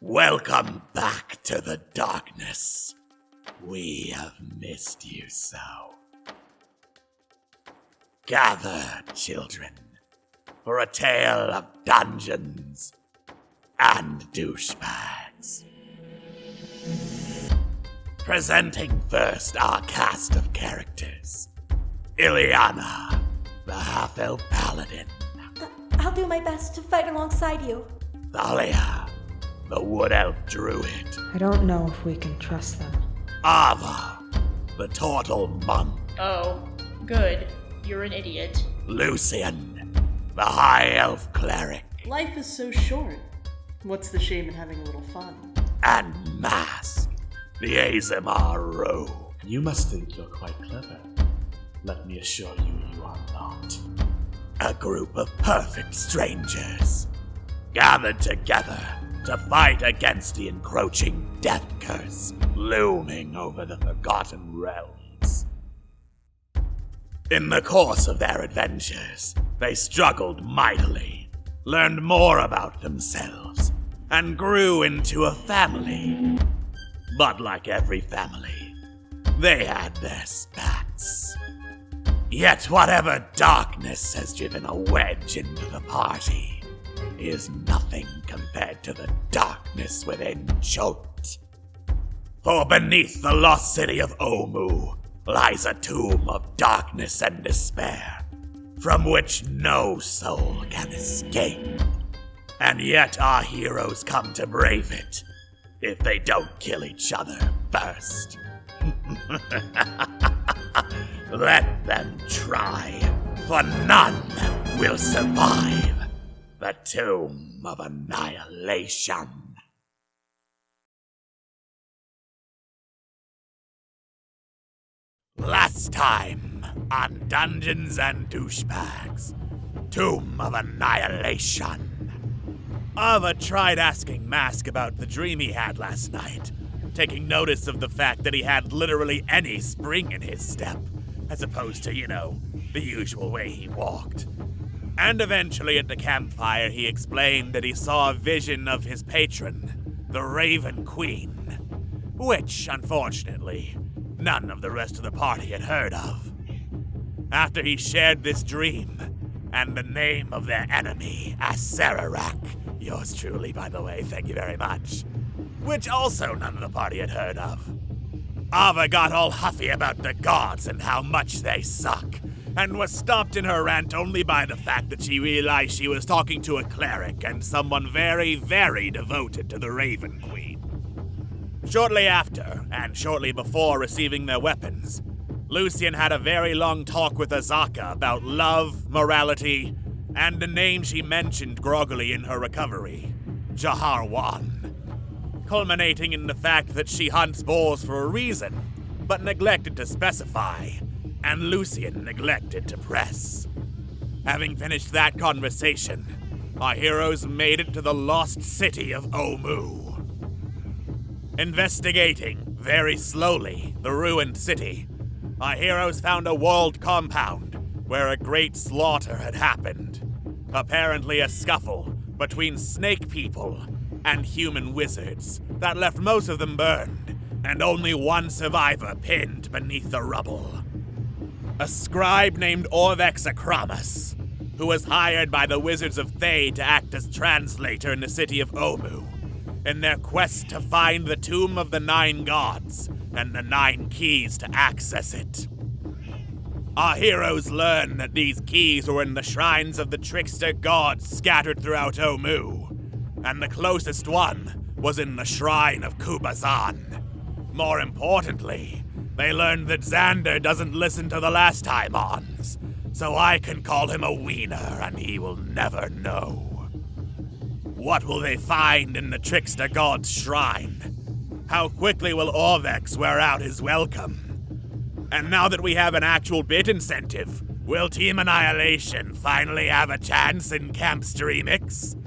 Welcome back to the darkness. We have missed you so. Gather, children, for a tale of dungeons and douchebags. Presenting first our cast of characters. Ileana, the half-elf paladin. I'll do my best to fight alongside you. Thalia, the wood-elf druid. I don't know if we can trust them. Ava, the turtle monk. Oh, good. You're an idiot. Lucian, the high-elf cleric. Life is so short. What's the shame in having a little fun? And Mask, the Azimar rogue. You must think you're quite clever. Let me assure you, you are not. A group of perfect strangers, gathered together to fight against the encroaching death curse looming over the Forgotten Realms. In the course of their adventures, they struggled mightily, learned more about themselves, and grew into a family. But like every family, they had their spats. Yet whatever darkness has driven a wedge into the party is nothing compared to the darkness within Chult. For beneath the lost city of Omu lies a tomb of darkness and despair, from which no soul can escape. And yet our heroes come to brave it, if they don't kill each other first. Let them try, for none will survive the Tomb of Annihilation. Last time on Dungeons and Douchebags, Tomb of Annihilation. Ava tried asking Mask about the dream he had last night, taking notice of the fact that he had literally any spring in his step, as opposed to, the usual way he walked. And eventually at the campfire he explained that he saw a vision of his patron, the Raven Queen, which, unfortunately, none of the rest of the party had heard of. After he shared this dream, and the name of their enemy, Aserarak, yours truly, by the way, thank you very much, which also none of the party had heard of, Ava got all huffy about the gods and how much they suck, and was stopped in her rant only by the fact that she realized she was talking to a cleric and someone very, very devoted to the Raven Queen. Shortly after, and shortly before receiving their weapons, Lucian had a very long talk with Azaka about love, morality, and the name she mentioned groggily in her recovery, Jaharwan, culminating in the fact that she hunts boars for a reason, but neglected to specify, and Lucian neglected to press. Having finished that conversation, our heroes made it to the lost city of Omu. Investigating, very slowly, the ruined city, our heroes found a walled compound where a great slaughter had happened. Apparently a scuffle between snake people and human wizards that left most of them burned, and only one survivor pinned beneath the rubble. A scribe named Orvex Akramus, who was hired by the Wizards of Thay to act as translator in the city of Omu, in their quest to find the Tomb of the Nine Gods and the 9 keys to access it. Our heroes learn that these keys were in the shrines of the trickster gods scattered throughout Omu, and the closest one was in the shrine of Kubazan. More importantly, they learned that Xander doesn't listen to the last time-ons, so I can call him a wiener and he will never know. What will they find in the trickster god's shrine? How quickly will Orvex wear out his welcome? And now that we have an actual bit incentive, will Team Annihilation finally have a chance in Camp Streamix?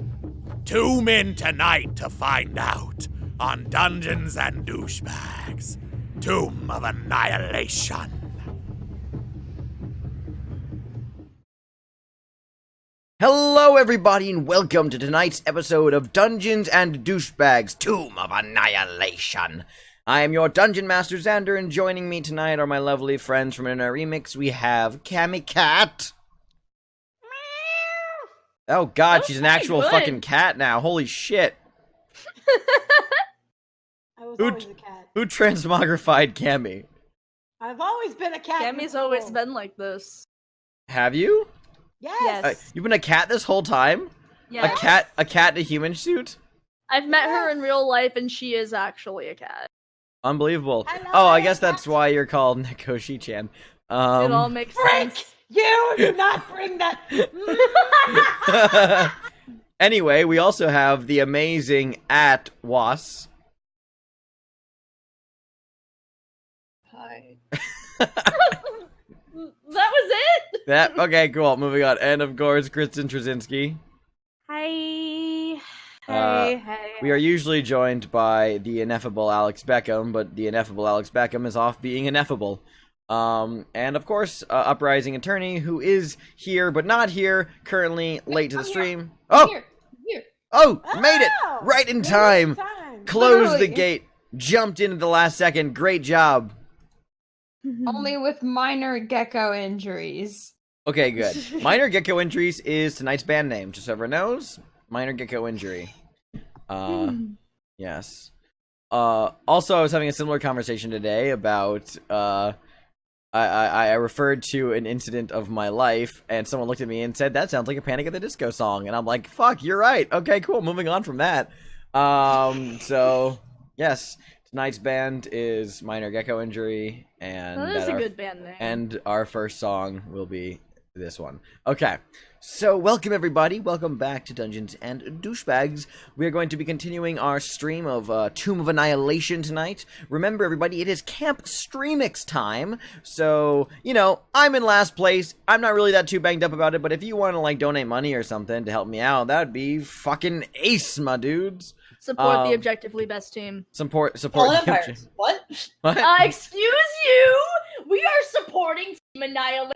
Tune in tonight to find out on Dungeons and Douchebags, Tomb of Annihilation. Hello, everybody, and welcome to tonight's episode of Dungeons and Douchebags Tomb of Annihilation. I am your Dungeon Master, Xander, and joining me tonight are my lovely friends from In Our Remix. We have Cammy Cat. Oh god, she's an actual fucking cat now. Holy shit. I was always a cat. Who transmogrified Cammy? I've always been a cat. Cammy's always been like this. Have you? Yes. You've been a cat this whole time? Yes. A cat in a human suit? I've met her in real life, and she is actually a cat. Unbelievable. Hello, I guess that's why you're called Nekoshi-chan. It all makes sense. You do not bring that. Anyway, we also have the amazing @Was. Hi. That was it? Okay, cool. Moving on. And of course, Kristen Trzynski. Hi. Hey. We are usually joined by the ineffable Alex Beckham, but the ineffable Alex Beckham is off being ineffable. And of course, Uprising Attorney, who is here but not here, currently late to the stream. Here. Oh, made it! Right in time! Closed the Literally. gate, jumped in at the last second. Great job. Only with minor gecko injuries. Okay, good. Minor Gecko Injuries is tonight's band name, just so everyone knows. Minor Gecko Injury. Yes. Also, I was having a similar conversation today about, I referred to an incident of my life, and someone looked at me and said, that sounds like a Panic at the Disco song, and I'm like, fuck, you're right. Okay, cool, moving on from that. So, yes, tonight's band is Minor Gecko Injury, and That is a good band name. and our first song will be this one. Okay, so welcome everybody. Welcome back to Dungeons and Douchebags. We are going to be continuing our stream of Tomb of Annihilation tonight. Remember everybody, it is Camp Streamix time. So, you know, I'm in last place. I'm not really that too banged up about it, but if you want to like donate money or something to help me out, that would be fucking ace, my dudes. Support the objectively best team. Support All the empires. What? What? Excuse you! We are supporting Team Annihilation.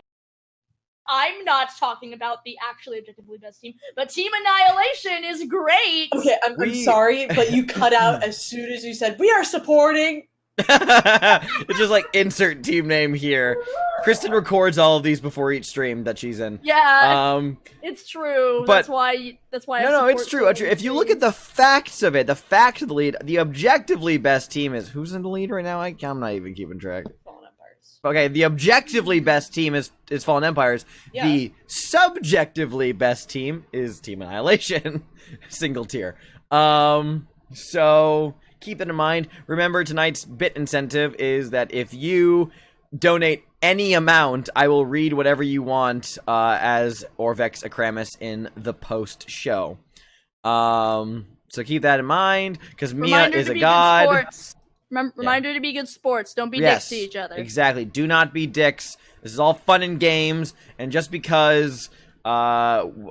I'm not talking about the actually objectively best team, but Team Annihilation is great! Okay, I'm sorry, but you cut out as soon as you said, we are supporting. It's just like insert team name here. Kristen records all of these before each stream that she's in. Yeah, it's true. but- That's why. No, it's true. If you look at the facts of it, the fact of the lead, the objectively best team is who's in the lead right now? I'm not even keeping track. Fallen Empires. Okay, the objectively best team is Fallen Empires. Yeah. The subjectively best team is Team Annihilation, single tier. So keep that in mind. Remember, tonight's bit incentive is that if you donate any amount, I will read whatever you want as Orvex Akramis in the post show. So keep that in mind, because Mia is a god. Reminder to be good sports. Don't be Yes, dicks to each other. Exactly. Do not be dicks. This is all fun and games, and just because I'm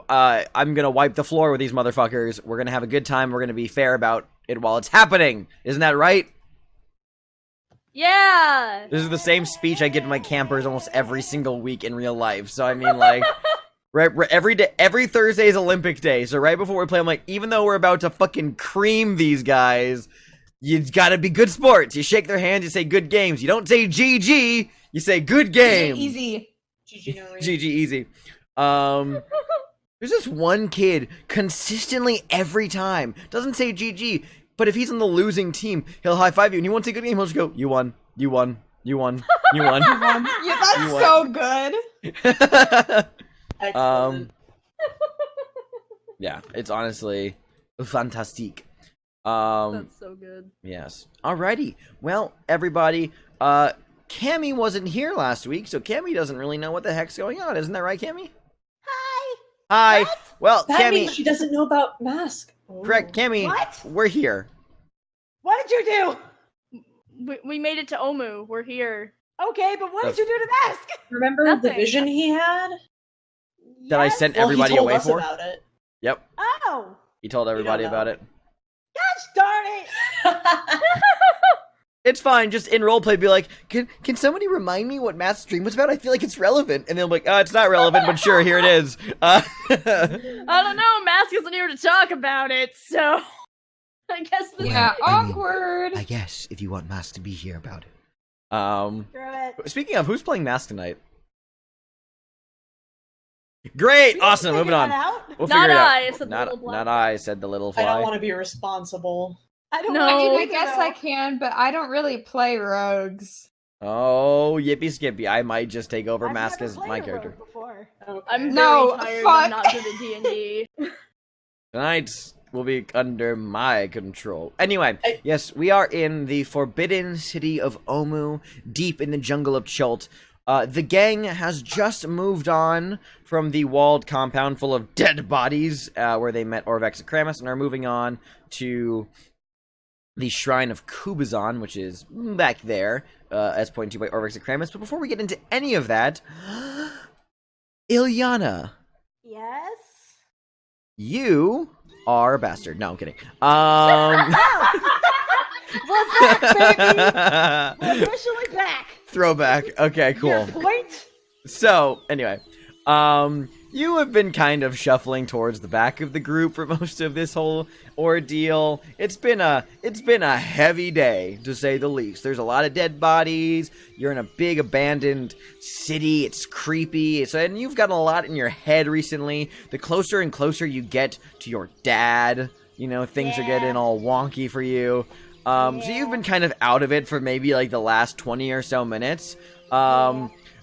gonna wipe the floor with these motherfuckers, we're gonna have a good time. We're gonna be fair about it while it's happening. Isn't that right? Yeah. This is the same speech I give to my campers almost every single week in real life. So I mean, like, right, every day, every Thursday is Olympic Day. So right before we play, I'm like, even though we're about to fucking cream these guys, you gotta be good sports. You shake their hands, you say good games. You don't say GG, you say good game. Easy. GG, no rain. GG easy. There's this one kid consistently every time doesn't say GG, but if he's on the losing team, he'll high five you, and he won't say good game. He'll just go, "You won, you won, you won, you won." Yeah, that's You so good. Excellent. Yeah, it's honestly fantastic. That's so good. Yes. Alrighty. Well, everybody, Cammy wasn't here last week, so Cammy doesn't really know what the heck's going on. Isn't that right, Cammy? Hi. Hi. Well, That Cammy, means she doesn't know about Mask. correct, Cammy. What? We're here. What did you do? We made it to Omu. We're here. Okay, but what did you do to Mask? Remember the Nothing. vision he had? That I Yes? sent Well, everybody he told away us for. about it. Yep. Oh. He told everybody know. about it. Gosh darn it. It's fine. Just in roleplay, be like, can somebody remind me what Matt's stream was about? I feel like it's relevant. And they'll be like, it's not relevant, but sure, here it is. I don't know. Mask isn't here to talk about it, so I guess this. Yeah, I mean, awkward. I guess if you want Mask to be here about it. Screw it. Speaking of, who's playing Mask tonight? Great, awesome. Moving on. We'll Not figure it I, out. said the little black Not I, said the little fly. I don't want to be responsible. I don't No. I know. mean, I guess I can, but I don't really play rogues. Oh, yippee skippy! I might just take over I've Mask never as played my a character. rogue before. Okay. I'm No, very tired. fuck. I'm not good at D&D. Tonight's will be under my control. Anyway, yes, we are in the forbidden city of Omu, deep in the jungle of Chult. The gang has just moved on from the walled compound full of dead bodies, where they met Orvex and Kramus, and are moving on to the Shrine of Kubazan, which is back there, as pointed to by Orvex and Kramus. But before we get into any of that, Ilyana, Yes. you are a bastard. No, I'm kidding. We're back, baby. We're officially back. Throwback. Okay, cool. Your point? So, anyway, you have been kind of shuffling towards the back of the group for most of this whole ordeal. It's been a heavy day, to say the least. There's a lot of dead bodies. You're in a big abandoned city. It's creepy. And you've gotten a lot in your head recently. The closer and closer you get to your dad, things are getting all wonky for you. So you've been kind of out of it for maybe like the last 20 or so minutes.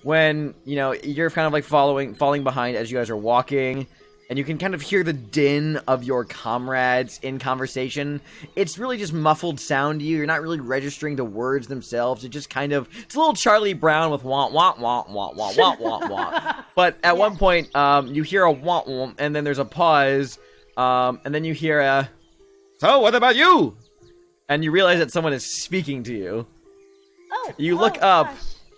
When, you're kind of like falling behind as you guys are walking, and you can kind of hear the din of your comrades in conversation. It's really just muffled sound to you. You're not really registering the words themselves. It's just kind of, it's a little Charlie Brown with wah, wah, wah, wah, wah, wah, wah, wah. But at one point, you hear a wah, wah, and then there's a pause, and then you hear a, so what about you? And you realize that someone is speaking to you. Oh. You look up.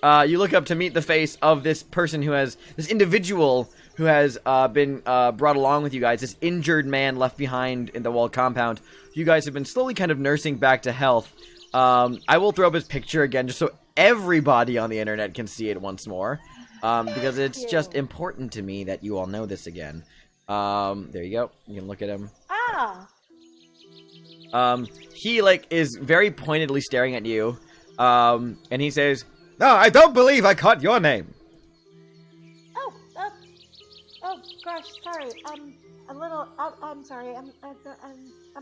Gosh. You look up to meet the face of this person this individual who has been brought along with you guys, this injured man left behind in the walled compound. You guys have been slowly kind of nursing back to health. I will throw up his picture again just so everybody on the internet can see it once more. Because it's just important to me that you all know this again. There you go. You can look at him. Ah. He, is very pointedly staring at you. And he says, "No, I don't believe I caught your name." Oh, gosh, sorry. I'm sorry. I'm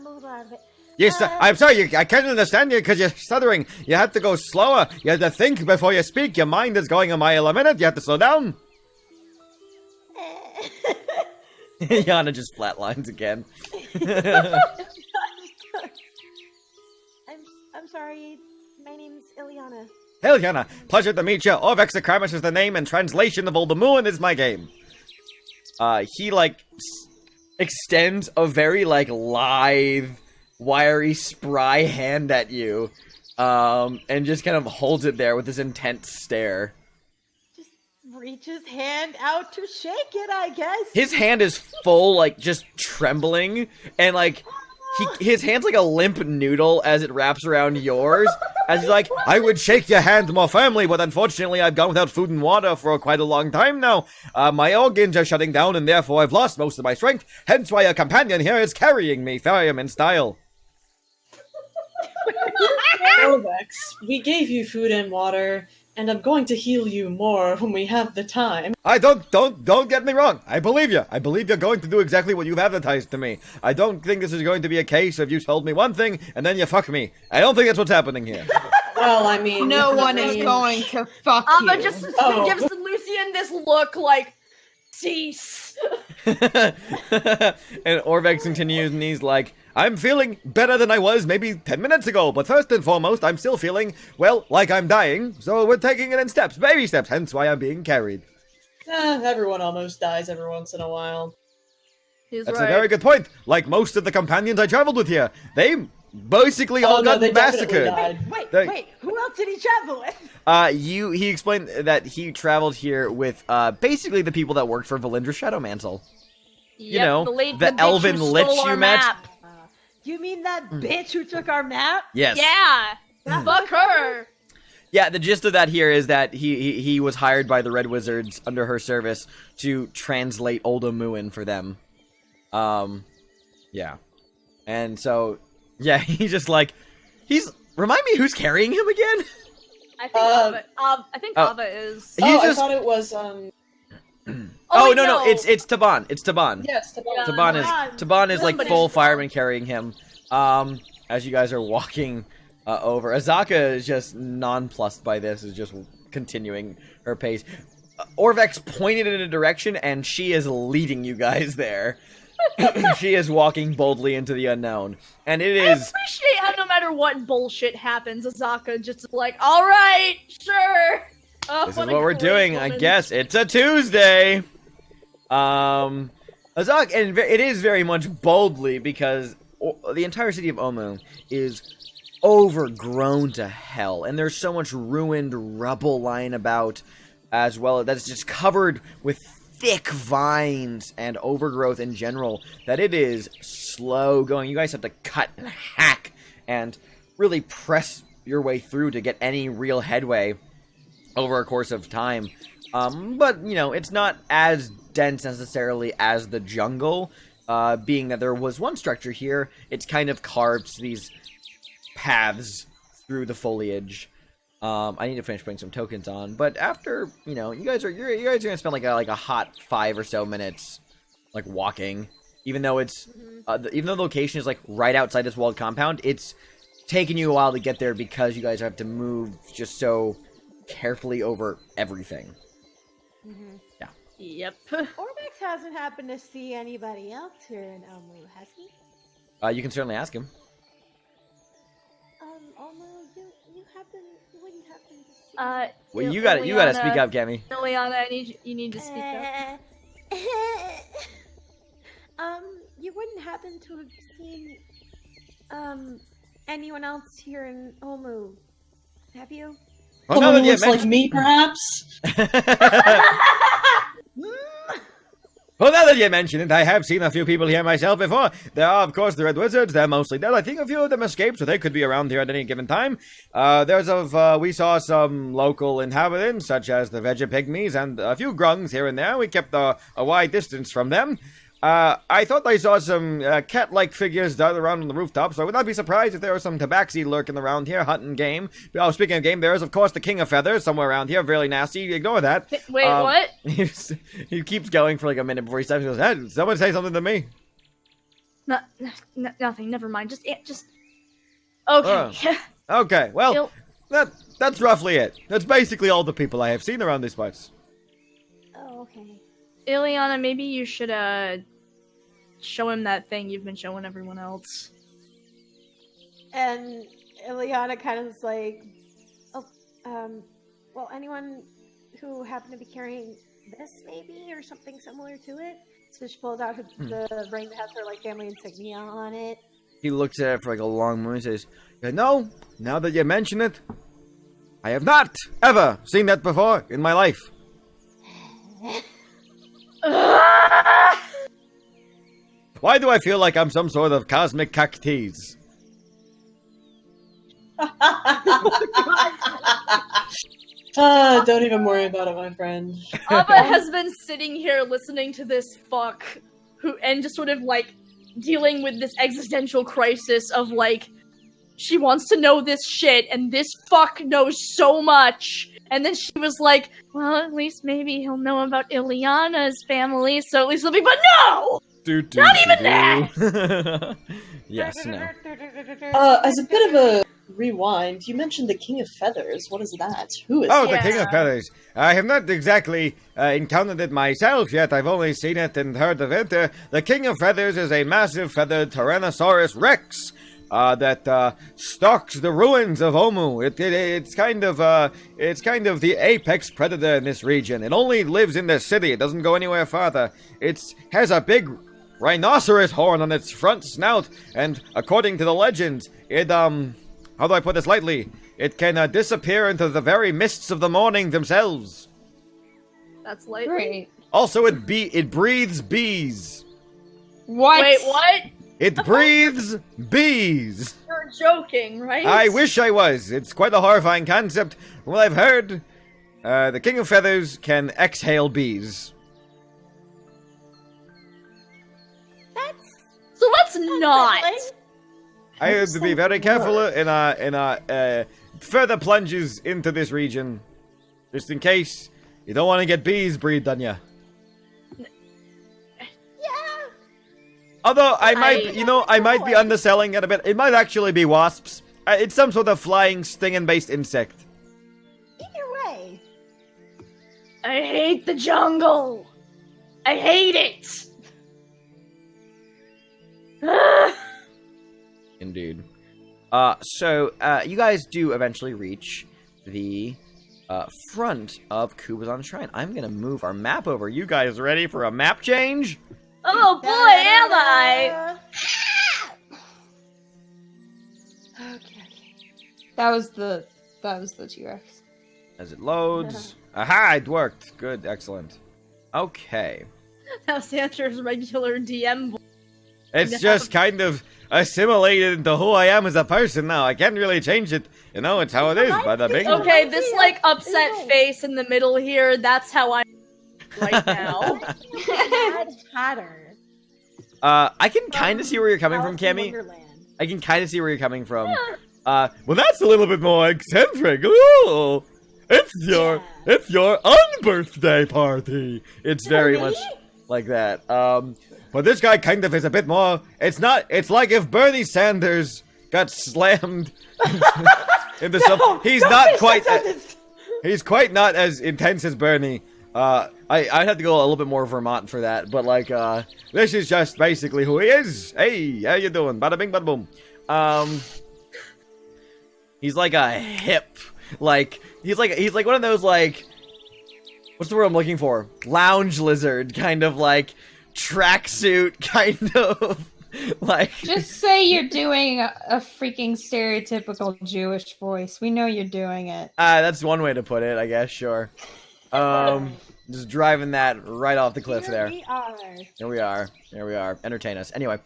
a little out of it. Yes, I'm sorry, I can't understand you because you're stuttering. You have to go slower. You have to think before you speak. Your mind is going a mile a minute. You have to slow down. Yana just flatlines again. I'm sorry. My name's Ilyana. Ilyana, pleasure to meet you. Orvex Akramus is the name, and translation of Old the Moon is my game. He, extends a very, lithe, wiry, spry hand at you, and just kind of holds it there with this intense stare. Just reach his hand out to shake it, I guess. His hand is full, just trembling, and, his hand's like a limp noodle as it wraps around yours. As he's like, I would shake your hand more firmly, but unfortunately I've gone without food and water for quite a long time now. My organs are shutting down, and therefore I've lost most of my strength. Hence why your companion here is carrying me, firm in style. Orvex, we gave you food and water, and I'm going to heal you more when we have the time. I don't get me wrong. I believe you. I believe you're going to do exactly what you've advertised to me. I don't think this is going to be a case of you told me one thing and then you fuck me. I don't think that's what's happening here. Well, I mean... No one is going to fuck you. Ava just gives Lucian this look cease. And Orvex continues and he's like, I'm feeling better than I was maybe 10 minutes ago, but first and foremost, I'm still feeling, like I'm dying, so we're taking it in steps, baby steps, hence why I'm being carried. Everyone almost dies every once in a while. That's a very good point. Like most of the companions I traveled with here, they basically all got massacred. Wait, who else did he travel with? He explained that he traveled here with, basically the people that worked for Valindra Shadowmantle. Yep, the elven lich you met. You mean that bitch who took our map? Yes. Yeah. Fuck her. Yeah, the gist of that here is that he was hired by the Red Wizards under her service to translate Old Omuin for them. Yeah. And so, yeah, he's just like, remind me who's carrying him again? I think Ava is. I thought it was, no, it's Taban. It's Taban. Yes, Taban. Taban is like full fireman carrying him. As you guys are walking over, Azaka is just nonplussed by this, is just continuing her pace. Orvex pointed in a direction, and she is leading you guys there. She is walking boldly into the unknown, and it is. I appreciate how no matter what bullshit happens, Azaka just like, all right, sure. This is what we're doing. I guess it's a Tuesday. Azaka, and it is very much boldly because the entire city of Omu is overgrown to hell, and there's so much ruined rubble lying about, as well that's just covered with thick vines and overgrowth in general, that it is slow going. You guys have to cut and hack and really press your way through to get any real headway over a course of time. But, you know, it's not as dense necessarily as the jungle, being that there was one structure here. It's kind of carved these paths through the foliage. I need to finish putting some tokens on, but after, you know, you guys are gonna spend like a hot 5 or so minutes, like walking, even though it's, even though the location is like right outside this walled compound, it's taking you a while to get there because you guys have to move just so carefully over everything. Yeah. Yep. Orbex hasn't happened to see anybody else here in Omu, has he? You can certainly ask him. Omu, you wouldn't happen to see. Well, you gotta speak up, Cammy. Ileana, you need to speak up. You wouldn't happen to have seen, anyone else here in Omu, have you? Well, Someone who looks like me, perhaps? Well, now that you mention it, I have seen a few people here myself before. There are, of course, the Red Wizards. They're mostly dead. I think a few of them escaped, so they could be around here at any given time. We saw some local inhabitants, such as the Vegapygmies, and a few grungs here and there. We kept a wide distance from them. I thought I saw some cat-like figures dart around on the rooftop, so I would not be surprised if there was some tabaxi lurking around here, hunting game. Oh, speaking of game, there is, of course, the King of Feathers somewhere around here, really nasty. Ignore that. Wait, what? He keeps going for like a minute before he stops. He goes, hey, someone say something to me. Nothing, never mind. Just... Okay. Okay, well, that's roughly it. That's basically all the people I have seen around these parts. Oh, okay. Ileana, maybe you should, show him that thing you've been showing everyone else. And Ileana kind of is like, well, anyone who happened to be carrying this, maybe, or something similar to it? So she pulls out the ring that has her, like, family insignia on it. He looks at it for, like, a long moment and says, no, now that you mention it, I have not ever seen that before in my life. Why do I feel like I'm some sort of cosmic cactus? Don't even worry about it, my friend. Ava has been sitting here listening to this fuck, and just sort of, like, dealing with this existential crisis of, like, she wants to know this shit, and this fuck knows so much. And then she was like, well, at least maybe he'll know about Ileana's family, so at least he'll be, but no! Not even that! Yes, no. As a bit of a rewind, you mentioned the King of Feathers. What is that? Who is the King of Feathers. I have not exactly encountered it myself yet. I've only seen it and heard of it. The King of Feathers is a massive feathered Tyrannosaurus Rex that stalks the ruins of Omu. It's kind of the apex predator in this region. It only lives in the city. It doesn't go anywhere farther. It has a big rhinoceros horn on its front snout, and according to the legends, it how do I put this lightly? It can disappear into the very mists of the morning themselves. That's lightly. Great. Also, it breathes bees. What? Wait, what? It breathes bees. joking, right? I wish I was. It's quite a horrifying concept. From what I've heard, the King of Feathers can exhale bees. So let's not. I have to be very careful in further plunges into this region, just in case you don't want to get bees breathed on you. Yeah. Although I might be underselling it a bit. It might actually be wasps. It's some sort of flying, stinging-based insect. Either way. I hate the jungle. I hate it. Indeed. So you guys do eventually reach the front of Kubazan Shrine. I'm gonna move our map over. You guys ready for a map change? Oh boy, am I! Okay. That was the T-Rex. As it loads. Aha! It worked. Good. Excellent. Okay. Now Sancher's regular DM voice. It's just kind of assimilated into who I am as a person now. I can't really change it. You know, it's how it is. Bada bing. Okay, this like upset face in the middle here, that's how I'm right now. Hotter. I can kind of see where you're coming from, Cammy. Wonderland. I can kind of see where you're coming from. Well, that's a little bit more eccentric. Ooh, it's your unbirthday party. It's very much like that. But this guy kind of is a bit more. It's like if Bernie Sanders got slammed into something. He's not quite. He's quite not as intense as Bernie. I'd have to go a little bit more Vermont for that, but like, this is just basically who he is. Hey, how you doing? Bada bing, bada boom. He's like a hip, like, he's like one of those, like, what's the word I'm looking for? Lounge lizard, kind of like, tracksuit, kind of, like. Just say you're doing a freaking stereotypical Jewish voice. We know you're doing it. That's one way to put it, I guess, sure. Just driving that right off the cliff there. Here we are. Entertain us. Anyway,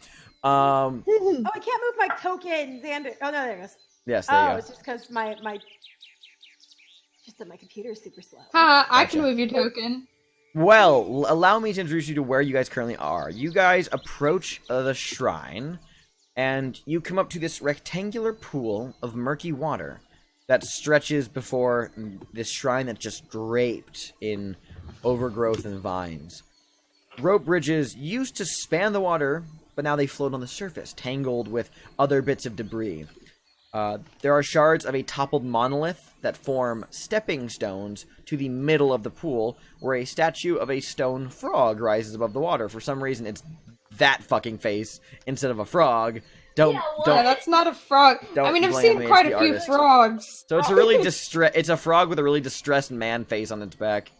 Oh, I can't move my token, Xander. Oh, no, there it goes. Yes, there you go. It's just because my just that my computer is super slow. I can move your token. Well, allow me to introduce you to where you guys currently are. You guys approach the shrine, and you come up to this rectangular pool of murky water that stretches before this shrine that's just draped in overgrowth and vines. Rope bridges used to span the water, but now they float on the surface, tangled with other bits of debris. There are shards of a toppled monolith that form stepping stones to the middle of the pool, where a statue of a stone frog rises above the water. For some reason, it's that fucking face instead of a frog. Don't. Yeah, that's not a frog. I mean, I've seen quite a few frogs. So it's a really it's a frog with a really distressed man face on its back.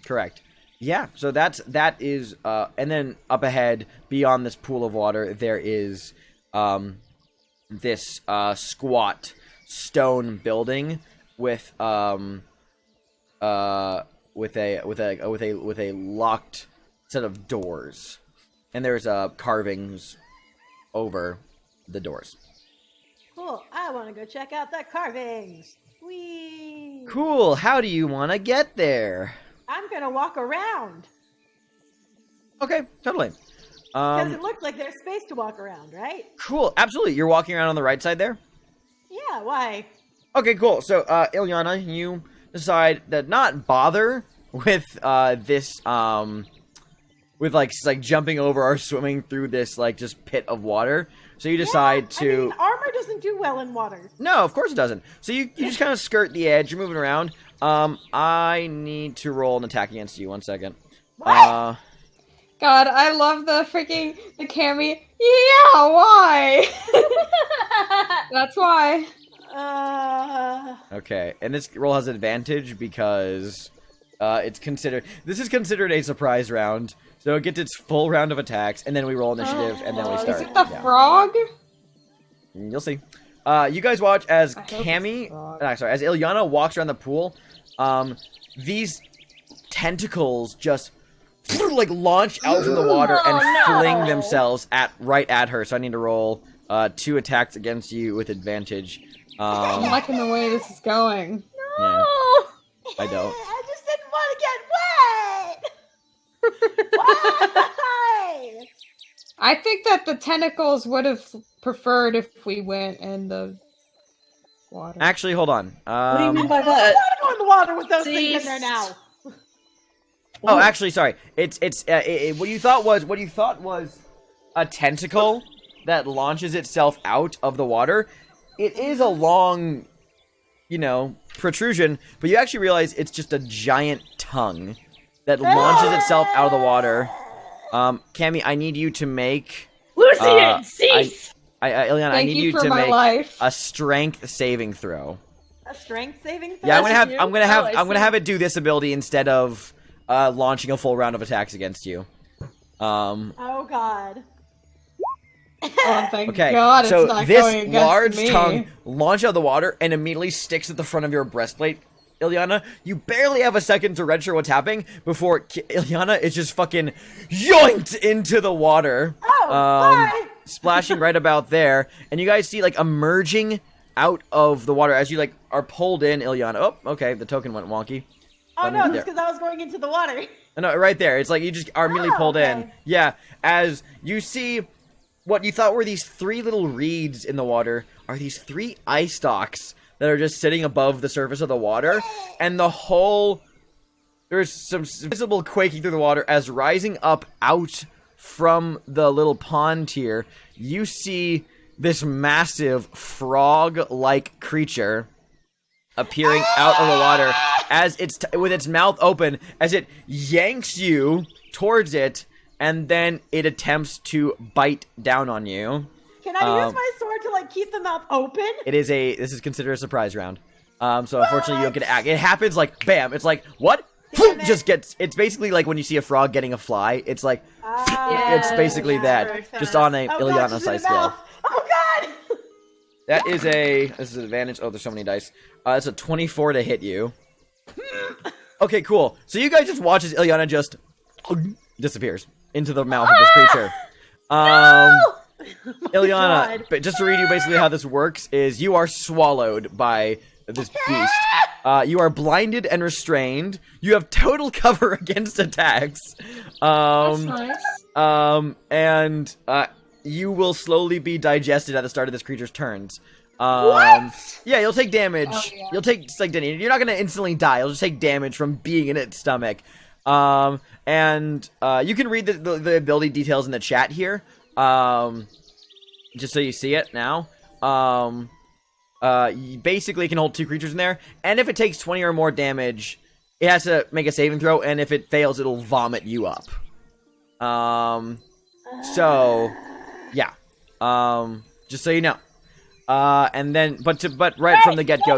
Correct. Yeah. So that is and then up ahead, beyond this pool of water, there is this squat stone building with a locked set of doors, and there's carvings over the doors. Cool. I want to go check out the carvings. Whee! Cool. How do you want to get there? I'm gonna walk around. Okay, totally. Because it looks like there's space to walk around, right? Cool. Absolutely. You're walking around on the right side there? Yeah. Why? Okay, cool. So, Ilyana, you decide to not bother with this with like jumping over or swimming through this like just pit of water. So you decide to. I mean, armor doesn't do well in water. No, of course it doesn't. So you just kind of skirt the edge. You're moving around. I need to roll an attack against you. 1 second. What? God, I love the Cammy. Yeah, why? That's why. Okay, and this roll has advantage because this is considered a surprise round. So it gets its full round of attacks, and then we roll initiative, and then we start. Is it the frog? You'll see. You guys watch as as Ilyana walks around the pool. These tentacles just like launch out from the water and Oh, no. fling themselves right at her. So I need to roll 2 attacks against you with advantage. I'm liking the way this is going. Yeah, I don't. I just didn't want to get wet. Why? I think that the tentacles would have preferred if we went in the water. Actually, hold on. What do you mean by I that? want to go in the water with those things in there now. Oh, actually, sorry. It's what you thought was a tentacle that launches itself out of the water. It is a long, protrusion, but you actually realize it's just a giant tongue that launches itself out of the water. Cammy, I need you to make Lucian, cease! Ileana, I Thank need you you for to my make life. a strength saving throw. A strength saving throw? Yeah, I'm That's gonna have you? I'm gonna have it do this ability instead of launching a full round of attacks against you. Oh god. Oh, thank Okay, God, so it's not this going against large me. tongue launches out of the water and immediately sticks at the front of your breastplate. Ileana, you barely have a second to register what's happening before Ileana is just fucking yoinked into the water. Oh, bye. Splashing right about there. And you guys see, like, emerging out of the water as you, like, are pulled in, Ileana. Oh, okay, the token went wonky. Oh Let me- no, there. that's because I was going into the water. No, right there. It's like you just are immediately pulled in. okay. Yeah, as you see what you thought were these 3 little reeds in the water are these 3 eye stalks that are just sitting above the surface of the water. And there's some visible quaking through the water as rising up out from the little pond here, you see this massive frog-like creature appearing out of the water as it's with its mouth open as it yanks you towards it, and then it attempts to bite down on you. Can I use my sword to like keep the mouth open? This is considered a surprise round. So unfortunately you don't get to act. It happens like bam. It's like what? Just gets. It's basically like when you see a frog getting a fly. It's like it's basically that, just on a Ileana size scale. Oh god! This is an advantage. Oh, there's so many dice. It's a 24 to hit you. Okay, cool. So you guys just watch as Ileana just disappears into the mouth of this creature. Ileana, but just to read you basically how this works is you are swallowed by this beast. You are blinded and restrained. You have total cover against attacks. That's nice. And you will slowly be digested at the start of this creature's turns. What? Yeah, you'll take damage. Oh, yeah. You'll take you're not gonna instantly die. You'll just take damage from being in its stomach. And you can read the ability details in the chat here. Just so you see it now. You basically can hold 2 creatures in there, and if it takes 20 or more damage, it has to make a saving throw, and if it fails, it'll vomit you up. So, yeah. Just so you know. And then, but right from the get-go,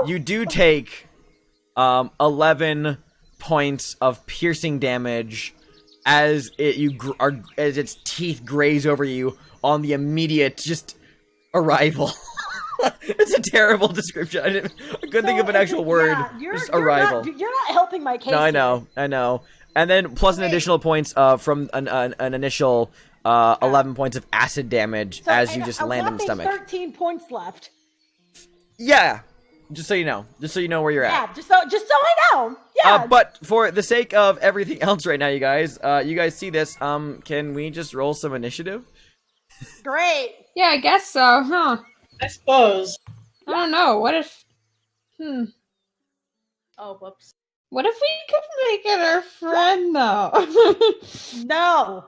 you do take 11 points of piercing damage as as its teeth graze over you on the immediate just arrival. It's a terrible description. I couldn't think of an actual word. Just arrival. You're not helping my case. No, I know. And then plus an additional points from an initial 11 points of acid damage as you just land in the stomach. 13 points left. Yeah. Just so you know. Just so you know where you're at. Yeah, just so I know. Yeah. But for the sake of everything else right now, you guys see this. Can we just roll some initiative? Great. Yeah, I guess so, huh? I suppose. I don't know. What if... Oh, whoops. What if we could make it our friend, though? No.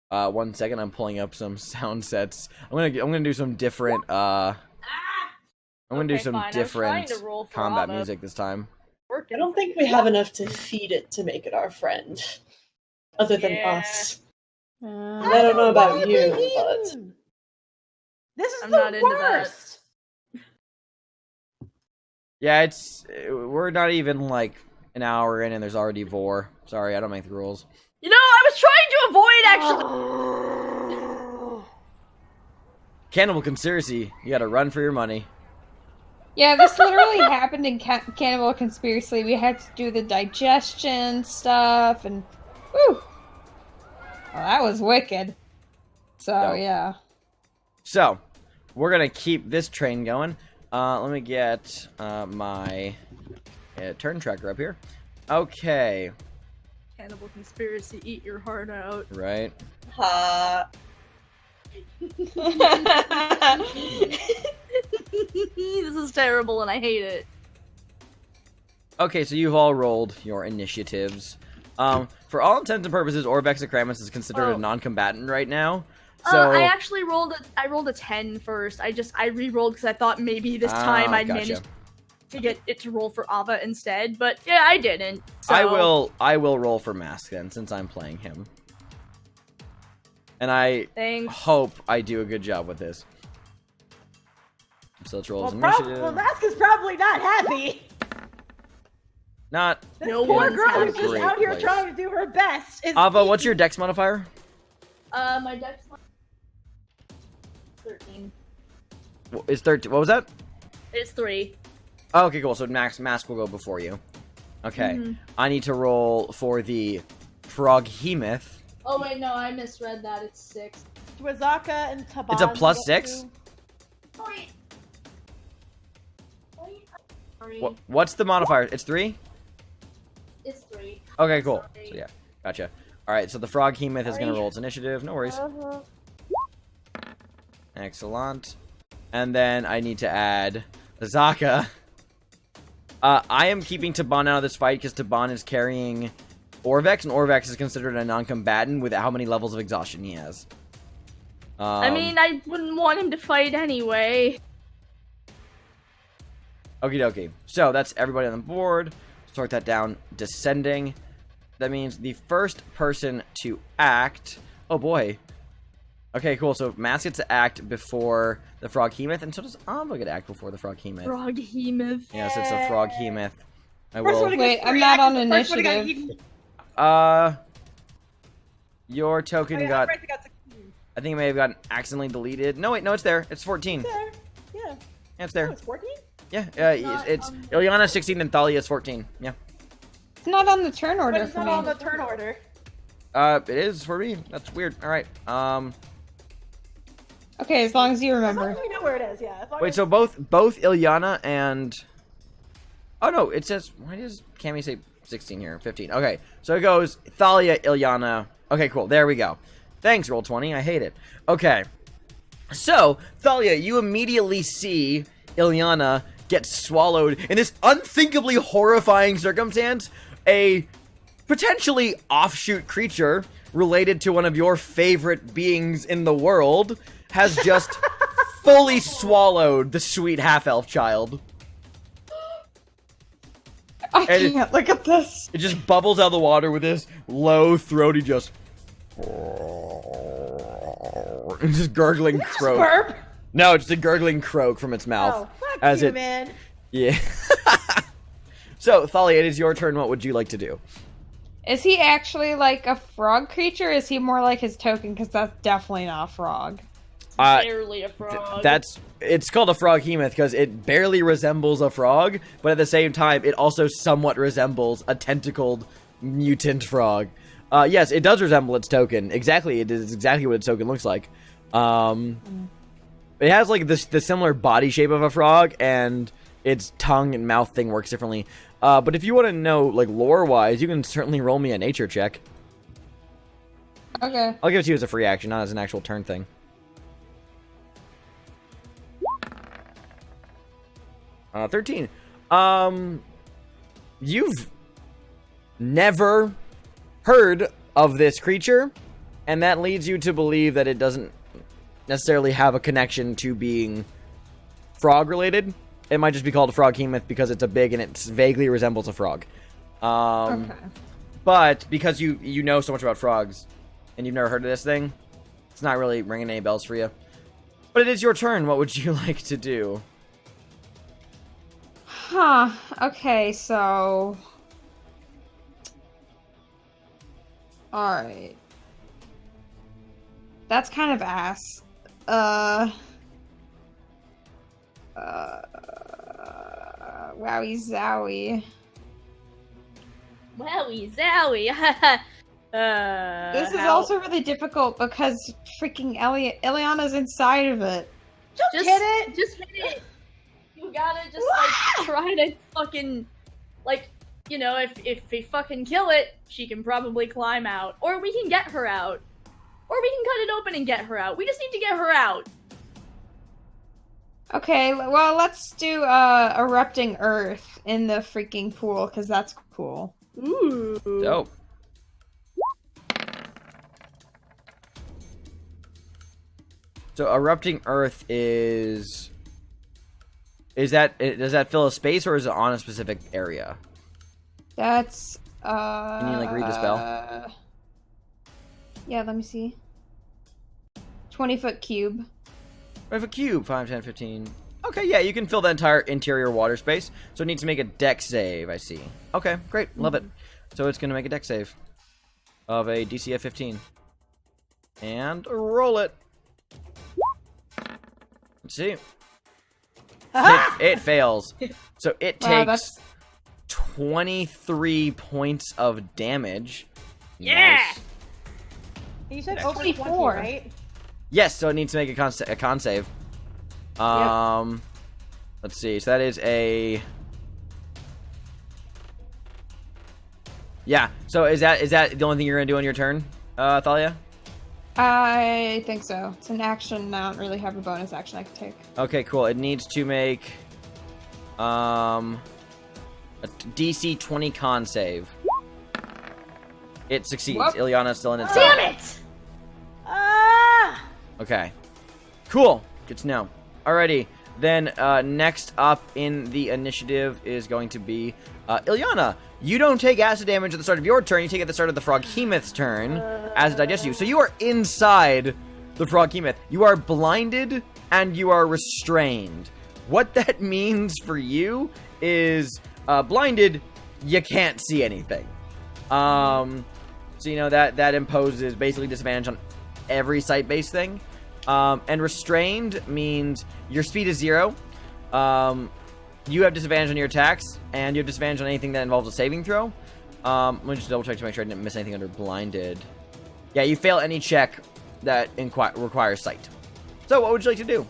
1 second, I'm pulling up some sound sets. I'm gonna do some different I'm gonna do Okay, some fine. I was trying different to roll for combat Ava. music this time. I don't think we have enough to feed it to make it our friend. Other than Yeah. us. I don't know about you, but... This is I'm the not into that. worst. Yeah, we're not even like an hour in and there's already Vor. Sorry, I don't make the rules. You know, I was trying to avoid actually. Cannibal conspiracy. You gotta run for your money. Yeah, this literally happened in Cannibal Conspiracy. We had to do the digestion stuff, and whew, well, that was wicked. So Dope. yeah. So, we're gonna keep this train going. Let me get my turn tracker up here. Okay. Cannibal Conspiracy, eat your heart out. Right. This is terrible and I hate it. Okay, so you've all rolled your initiatives. For all intents and purposes, Orbex Akramus is considered a non-combatant right now. So I actually rolled a 10 first. I re-rolled because I thought maybe this time I'd manage to get it to roll for Ava instead, but yeah, I didn't. So. I will roll for Mask then, since I'm playing him. And I hope I do a good job with this. So let's roll his initiative. Well, Mask is probably not happy. Not. This poor girl who's just out here trying to do her best. Ava, what's your dex modifier? My dex 13. Is 13? What was that? It's 3. Oh, okay, cool. So Mask will go before you. Okay. I need to roll for the Froghemoth. Oh wait, no, I misread that. It's 6. Dwazaka and Taban. It's a plus 6? What's the modifier? It's 3? It's 3. Okay, cool. So yeah, gotcha. Alright, so the Froghemoth is going to roll its initiative. No worries. Excellent. And then I need to add Zaka. I am keeping Taban out of this fight because Taban is carrying Orvex, and Orvex is considered a non-combatant with how many levels of exhaustion he has. I mean, I wouldn't want him to fight anyway. Okie dokie. So that's everybody on the board. Sort that down. Descending. That means the first person to act. Oh boy. Okay, cool. So Mask gets to act before the Froghemoth, and so does Ava get to act before the Froghemoth. Froghemoth. Yes, it's a Froghemoth. I will. Wait, I'm not on initiative. Your token got. I think it may have gotten accidentally deleted. No, wait, no, it's there. It's 14. It's there. Yeah. Yeah, it's there. Oh, it's 14? Yeah, it's Ilyana 16 and Thalia is 14. Yeah. It's not on the turn order But it's for not me. on the turn order. It is for me. That's weird. All right. Okay, as long as you As long remember. as we know where it is, yeah. As long Wait, as... so both Ilyana and oh no, it says why does Cammy say 16 here? 15. Okay, so it goes Thalia, Ilyana. Okay, cool. There we go. Thanks, Roll20. I hate it. Okay, so Thalia, you immediately see Ilyana get swallowed in this unthinkably horrifying circumstance. A potentially offshoot creature related to one of your favorite beings in the world has just fully swallowed the sweet half-elf child. I can't look at this. It just bubbles out of the water with this low, throaty, just just gurgling croak. Burp? No, it's a gurgling croak from its mouth. Oh, fuck as you, it, man. Yeah. So, Thalia, it is your turn. What would you like to do? Is he actually like a frog creature? Or is he more like his token? Because that's definitely not a frog. Barely a frog. It's called a Froghemoth because it barely resembles a frog, but at the same time, it also somewhat resembles a tentacled mutant frog. Yes, it does resemble its token. Exactly, it is exactly what its token looks like. It has like the similar body shape of a frog, and its tongue and mouth thing works differently. But if you want to know, like, lore-wise, you can certainly roll me a nature check. Okay. I'll give it to you as a free action, not as an actual turn thing. 13. You've never heard of this creature, and that leads you to believe that it doesn't necessarily have a connection to being frog-related. It might just be called a Froghemoth because it's a big and it vaguely resembles a frog. Okay. But because you know so much about frogs and you've never heard of this thing, it's not really ringing any bells for you. But it is your turn. What would you like to do? Huh. Okay, so... Alright. That's kind of ass. Wowie zowie. Wowie zowie. This is also really difficult because freaking Ileana's inside of it. Just hit it. Just hit it. You gotta just like try to fucking like, you know, if we fucking kill it, she can probably climb out, or we can get her out, or we can cut it open and get her out. We just need to get her out. Okay, well, let's do erupting earth in the freaking pool because that's cool. Ooh. Dope. So erupting earth is that, does that fill a space or is it on a specific area? That's Can you like read the spell? Yeah, let me see. 20-foot cube. We have a cube, 5, 10, 15. Okay, yeah, you can fill the entire interior water space. So it needs to make a dex save, I see. Okay, great, love it. So it's gonna make a dex save of a DC of 15. And roll it. Let's see. It fails. So it takes 23 points of damage. Yeah! Nice. You said That's over 20, 24. right? Yes, so it needs to make a con save. Let's see. So that is a... Yeah. So is that the only thing you're gonna do on your turn, Thalia? I think so. It's an action. I don't really have a bonus action I can take. Okay, cool. It needs to make a DC 20 con save. It succeeds. Whoop. Ileana's still in its Damn it! Ah! Okay. Cool. Good to know. Alrighty. Then next up in the initiative is going to be Ileana. You don't take acid damage at the start of your turn. You take it at the start of the Froghemoth's turn as it digests you. So you are inside the Froghemoth. You are blinded and you are restrained. What that means for you is blinded, you can't see anything. So you know that imposes basically disadvantage on every sight-based thing. And restrained means your speed is 0. You have disadvantage on your attacks, and you have disadvantage on anything that involves a saving throw. Let me just double check to make sure I didn't miss anything under blinded. Yeah, you fail any check that requires sight. So, what would you like to do?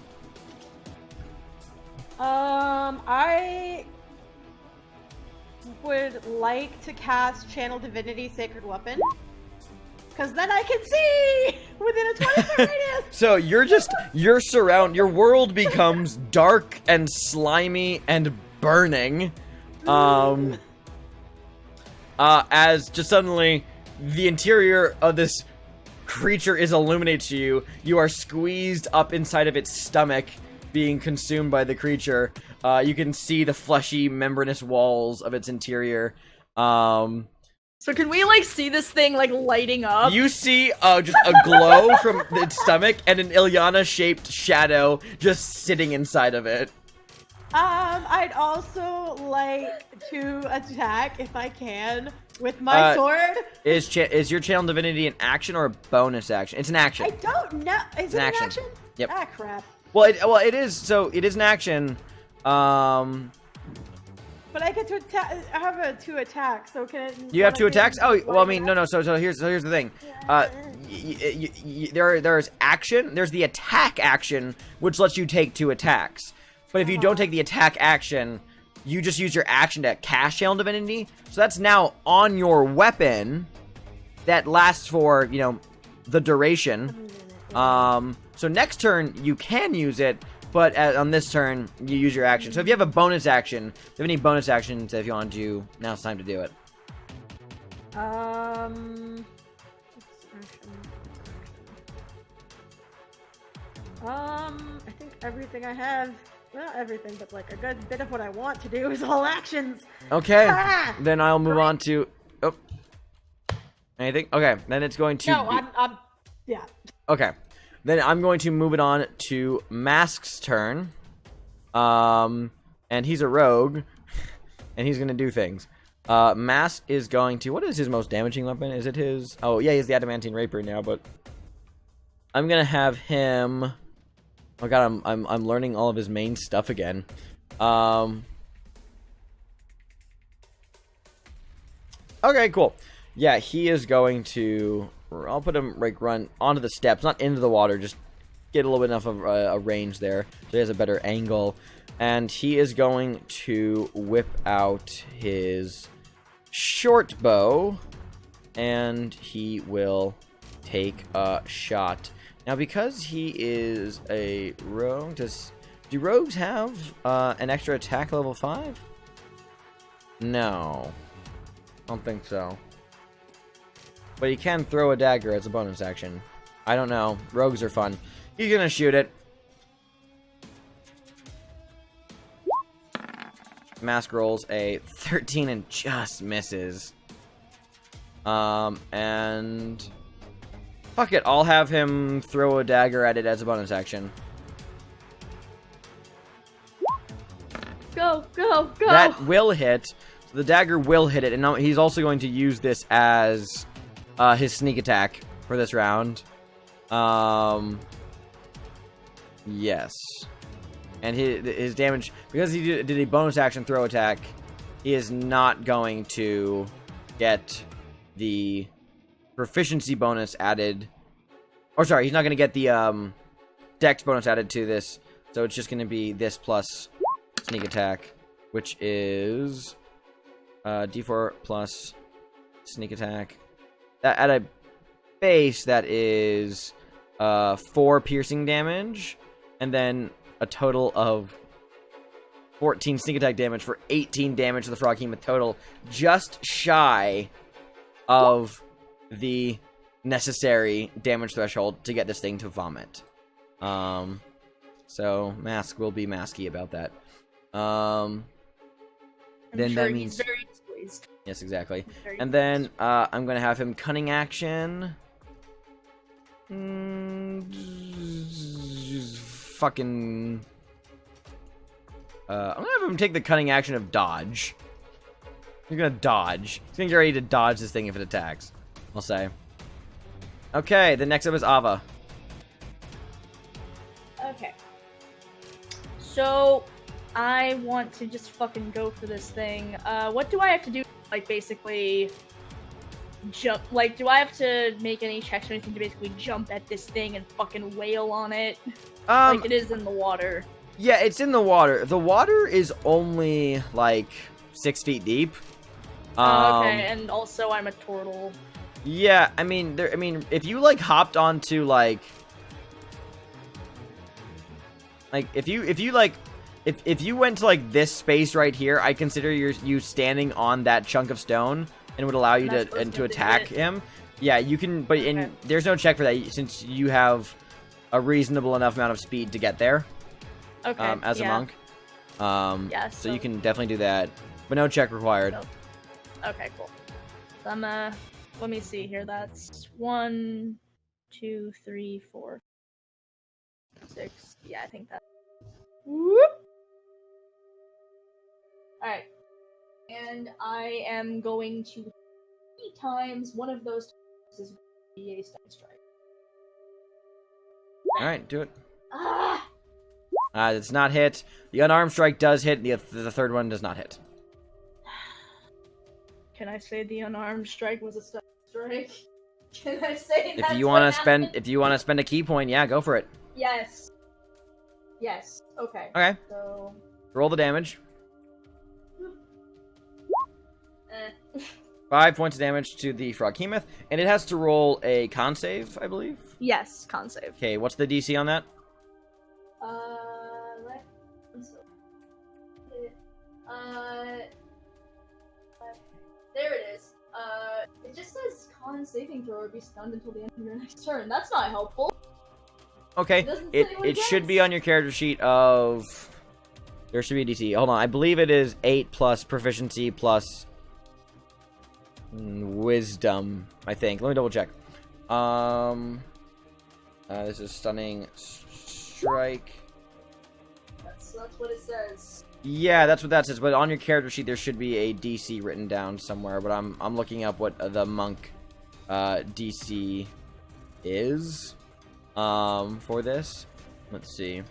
I would like to cast Channel Divinity Sacred Weapon. Because then I can see within a 20-foot radius. So your world becomes dark and slimy and burning. As just suddenly the interior of this creature is illuminated to you. You are squeezed up inside of its stomach, being consumed by the creature. You can see the fleshy, membranous walls of its interior. So can we like see this thing like lighting up? You see just a glow from its stomach and an Ileana-shaped shadow just sitting inside of it. I'd also like to attack, if I can, with my sword. Is your Channel Divinity an action or a bonus action? It's an action. I don't know. Is it an action? Yep. Ah, crap. Well, it is. So it is an action. But I get to attack. I have 2 attacks, so can it? You have 2 attacks? Oh, well, I mean, no. So here's the thing. There's action. There's the attack action, which lets you take 2 attacks. But if you don't take the attack action, you just use your action to cast Channel Divinity. So that's now on your weapon. That lasts for the duration. So next turn you can use it. But on this turn, you use your action. So if you have a bonus action, if you have any bonus actions that if you want to do, now's time to do it. I think everything I have, not everything, but like a good bit of what I want to do is all actions. Okay, then I'll move on to, anything? Okay, then it's going to yeah. Okay. Then I'm going to move it on to Mask's turn. And he's a rogue. And he's going to do things. Mask is going to... What is his most damaging weapon? Is it his... Oh, yeah, he's the Adamantine Rapier now, but... I'm going to have him... Oh, God, I'm learning all of his main stuff again. Okay, cool. Yeah, he is going to... I'll put him, like, run onto the steps, not into the water, just get a little bit enough of a range there, so he has a better angle. And he is going to whip out his short bow, and he will take a shot. Now, because he is a rogue, do rogues have an extra attack level 5? No. I don't think so. But he can throw a dagger as a bonus action. I don't know. Rogues are fun. He's gonna shoot it. Mask rolls a 13 and just misses. And... Fuck it, I'll have him throw a dagger at it as a bonus action. Go, go, go! That will hit. So the dagger will hit it, and now he's also going to use this as his sneak attack for this round. Yes. And his damage, because he did a bonus action throw attack, he is not going to get the proficiency bonus added. Or sorry, he's not going to get the dex bonus added to this. So it's just going to be this plus sneak attack, which is d4 plus sneak attack. At a base, that is 4 piercing damage, and then a total of 14 sneak attack damage for 18 damage to the Froghemoth total, just shy of the necessary damage threshold to get this thing to vomit. So Mask will be masky about that. Then sure that means he's very displeased. Yes, exactly. And then I'm gonna have him cunning action. Fucking. I'm gonna have him take the cunning action of dodge. You're gonna dodge. He's gonna get ready to dodge this thing if it attacks. I'll say. Okay, the next up is Ava. Okay. So, I want to just fucking go for this thing. What do I have to do? Like, basically jump? Like, do I have to make any checks or anything to basically jump at this thing and fucking wail on it? Like it is in the water. Yeah, it's in the water. The water is only like 6 feet deep. Okay, and also I'm a turtle. Yeah, I mean, if you like hopped onto like if you went to like this space right here, I consider you standing on that chunk of stone and would allow you to attack him. Yeah, you can, but Okay. There's no check for that since you have a reasonable enough amount of speed to get there. Okay. As a monk. Yeah, so you can definitely do that, but no check required. Okay, cool. So I'm let me see here. That's 1, 2, 3, 4, 6. Yeah, I think that. Whoop. All right, and I am going to 3 times. One of those times is going to be a stun strike. All right, do it. Ah! It's not hit. The unarmed strike does hit. The third one does not hit. Can I say the unarmed strike was a stun strike? Can I say If that's you want want to spend a key point, yeah, go for it. Yes. Yes. Okay. Okay. So. Roll the damage. Eh. 5 points of damage to the Froghemoth, and it has to roll a con save, I believe. Yes, con save. Okay, what's the DC on that? There it is. It just says con saving throw or be stunned until the end of your next turn. That's not helpful. Okay, it should be on your character sheet of... There should be a DC. Hold on, I believe it is 8 plus proficiency plus wisdom, I think. Let me double check. This is stunning strike. That's what it says. Yeah, that's what that says. But on your character sheet, there should be a DC written down somewhere. But I'm looking up what the monk DC is for this. Let's see.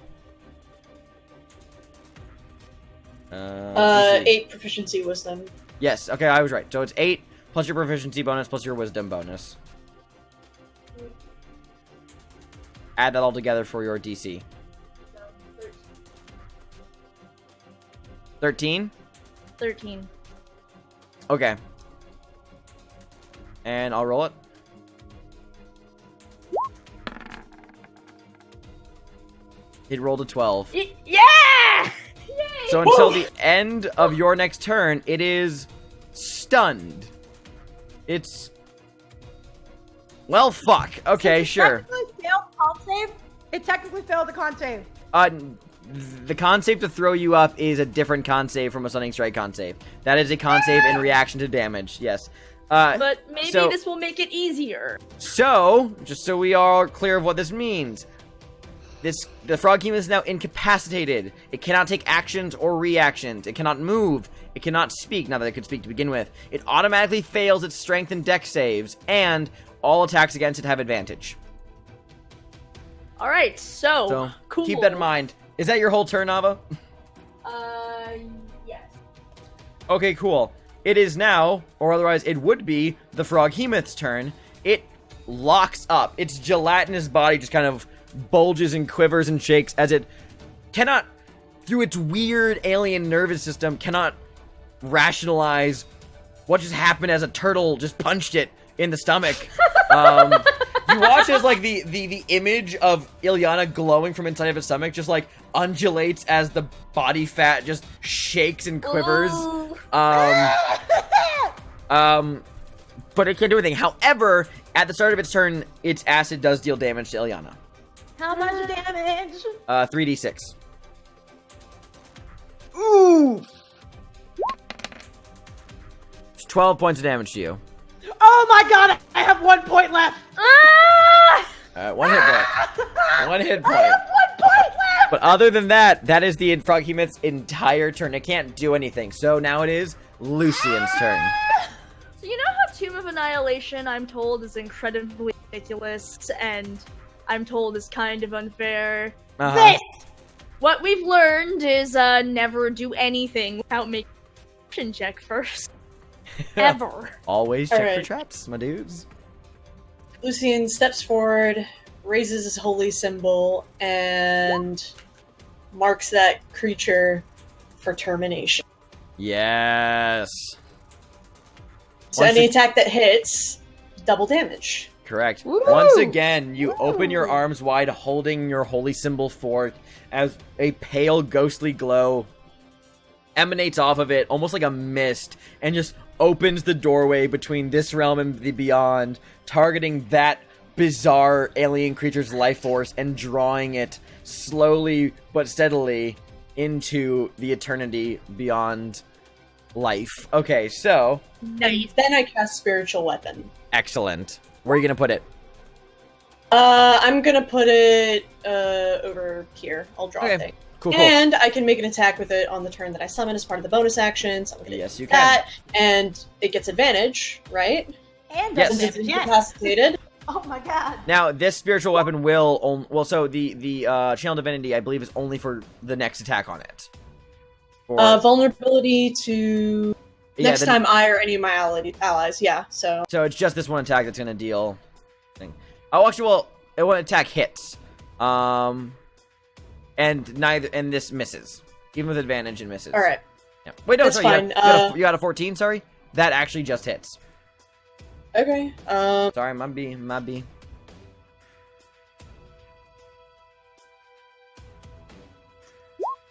8 proficiency wisdom. Yes. Okay, I was right. So it's 8 plus your proficiency bonus, plus your wisdom bonus. Add that all together for your DC. 13? 13. Okay. And I'll roll it. It rolled a 12. Yeah! Yay! So until the end of your next turn, it is stunned. It's... Well, fuck. Okay, sure. It technically failed the con save. The con save to throw you up is a different con save from a Stunning Strike con save. That is a con save in reaction to damage, yes. But maybe this will make it easier. So, just so we are clear of what this means, the frog human is now incapacitated. It cannot take actions or reactions. It cannot move. It cannot speak, not that it could speak to begin with. It automatically fails its strength and dex saves, and all attacks against it have advantage. Alright, so cool. Keep that in mind. Is that your whole turn, Nava? Yes. Okay, cool. It is now, or otherwise it would be, the Froghemoth's turn. It locks up. Its gelatinous body just kind of bulges and quivers and shakes as it cannot, through its weird alien nervous system, cannot rationalize what just happened as a turtle just punched it in the stomach. You watch as, like, the image of Ilyana glowing from inside of its stomach just, like, undulates as the body fat just shakes and quivers. But it can't do anything. However, at the start of its turn, its acid does deal damage to Ilyana. How much damage? 3d6. Ooh! It's 12 points of damage to you. Oh my god, I have 1 point left! One hit point. One hit point. I have 1 point left! But other than that, that is the Froghemoth's entire turn. It can't do anything. So now it is Lucian's turn. So you know how Tomb of Annihilation, I'm told, is incredibly ridiculous, and I'm told is kind of unfair? This! What we've learned is never do anything without making a perception check first. Ever. Always check for Alright. traps, my dudes. Lucian steps forward, raises his holy symbol, and marks that creature for termination. Yes. So Once any a- attack that hits, double damage. Correct. Woo! Once again, you Woo! open your arms wide, holding your holy symbol forth as a pale, ghostly glow emanates off of it, almost like a mist, and just opens the doorway between this realm and the beyond, targeting that bizarre alien creature's life force and drawing it slowly but steadily into the eternity beyond life. Okay, so... Nice. Then I cast Spiritual Weapon. Excellent. Where are you gonna put it? I'm gonna put it over here. I'll draw a thing. Cool. And I can make an attack with it on the turn that I summon as part of the bonus action. So I'm gonna Yes, do you can. that, and it gets advantage, right? And Yes. double Since it's damage, yes. incapacitated. Oh my god. Now, this spiritual weapon will... well, so the Channel Divinity, I believe, is only for the next attack on it. Or, Vulnerability to yeah, next time I or any of my allies. Yeah. So So it's just this one attack that's going to deal... thing. Oh, actually, well, it one attack hits. And this misses. Even with advantage, it misses. all right. Yeah. Wait, no, That's sorry, fine. you got a 14, sorry? That actually just hits. Okay. Sorry, my B.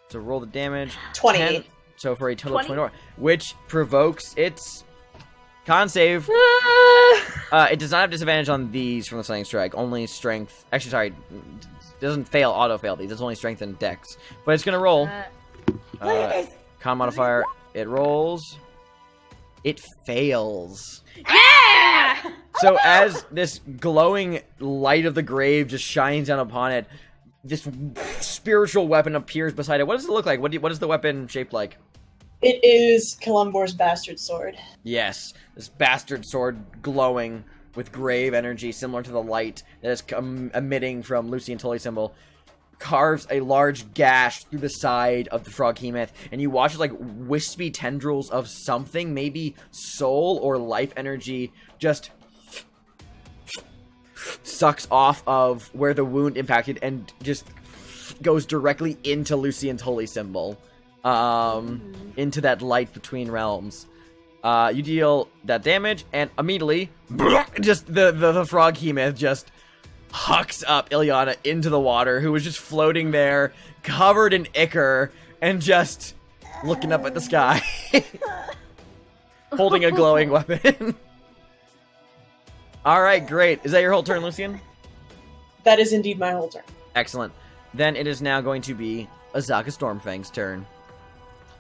So roll the damage. 20. 10, so for a total of 20? 24, which provokes its con save. It does not have disadvantage on these from the Stunning Strike. Only strength. Actually, sorry. Doesn't fail auto-fail these. It's only strength and dex. But it's going to roll. Con modifier. It rolls. It fails. Yeah! So as this glowing light of the grave just shines down upon it, this spiritual weapon appears beside it. What does it look like? What is the weapon shaped like? It is Kalumbor's bastard sword. Yes, this bastard sword glowing with grave energy, similar to the light that is emitting from Lucian's holy symbol. carves a large gash through the side of the froghemoth, and you watch as, like, wispy tendrils of something, maybe soul or life energy, just sucks off of where the wound impacted and just goes directly into Lucian's holy symbol. Into that light between realms. You deal that damage, and immediately, just the froghemoth just hucks up Ilyana into the water, who was just floating there, covered in ichor, and just looking up at the sky. Holding a glowing weapon. Alright, great. Is that your whole turn, Lucian? That is indeed my whole turn. Excellent. Then it is now going to be Azaka Stormfang's turn.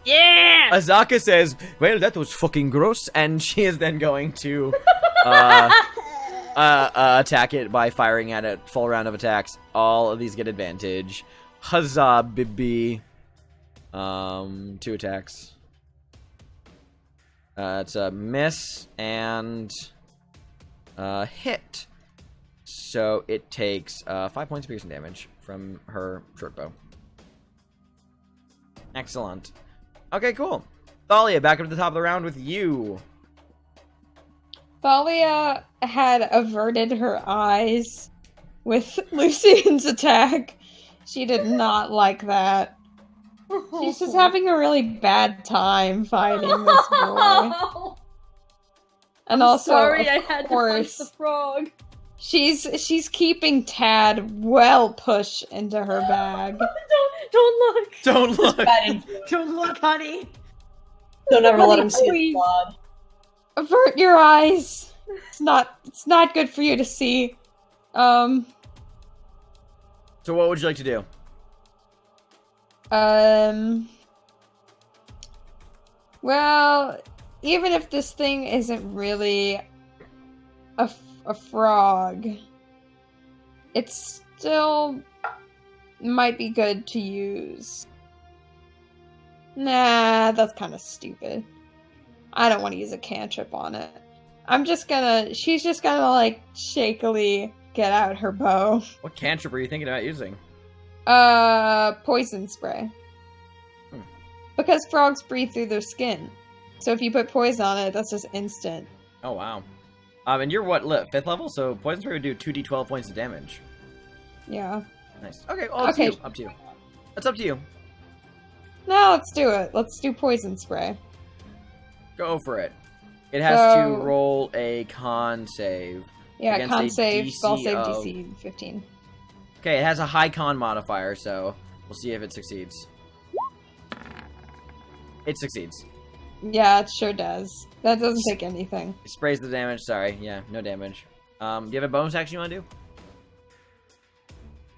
Yeah! Azaka says, well, that was fucking gross, and she is then going to attack it by firing at it. Full round of attacks. All of these get advantage. Huzzah, Bibi. 2 attacks. It's a miss and hit. So it takes 5 points of piercing damage from her short bow. Excellent. Okay, cool. Thalia, back up to the top of the round with you. Thalia had averted her eyes with Lucian's attack. She did not like that. She's just having a really bad time fighting this boy. And also, sorry, I of had course, to punch the frog. she's keeping Tad well pushed into her bag. Don't look. Don't look. Don't look, honey. Don't ever let him see Please. the blood. Avert your eyes. It's not good for you to see. So what would you like to do? Well, even if this thing isn't really a frog, it still might be good to use. Nah, that's kind of stupid. I don't want to use a cantrip on it. She's just gonna, like, shakily get out her bow. What cantrip are you thinking about using? Poison spray. Because frogs breathe through their skin. So if you put poison on it, that's just instant. Oh, wow. And you're what, 5th level? So poison spray would do 2d12 points of damage. Yeah. Nice. Okay, well, Okay. Up to you. That's up to you. No, let's do it. Let's do poison spray. Go for it. It has to roll a con save. Yeah, against con a save, spell DC save of- DC 15. Okay, it has a high con modifier, so we'll see if it succeeds. It succeeds. Yeah, it sure does. That doesn't take anything. It sprays the damage. Sorry. Yeah, no damage. Do you have a bonus action you want to do?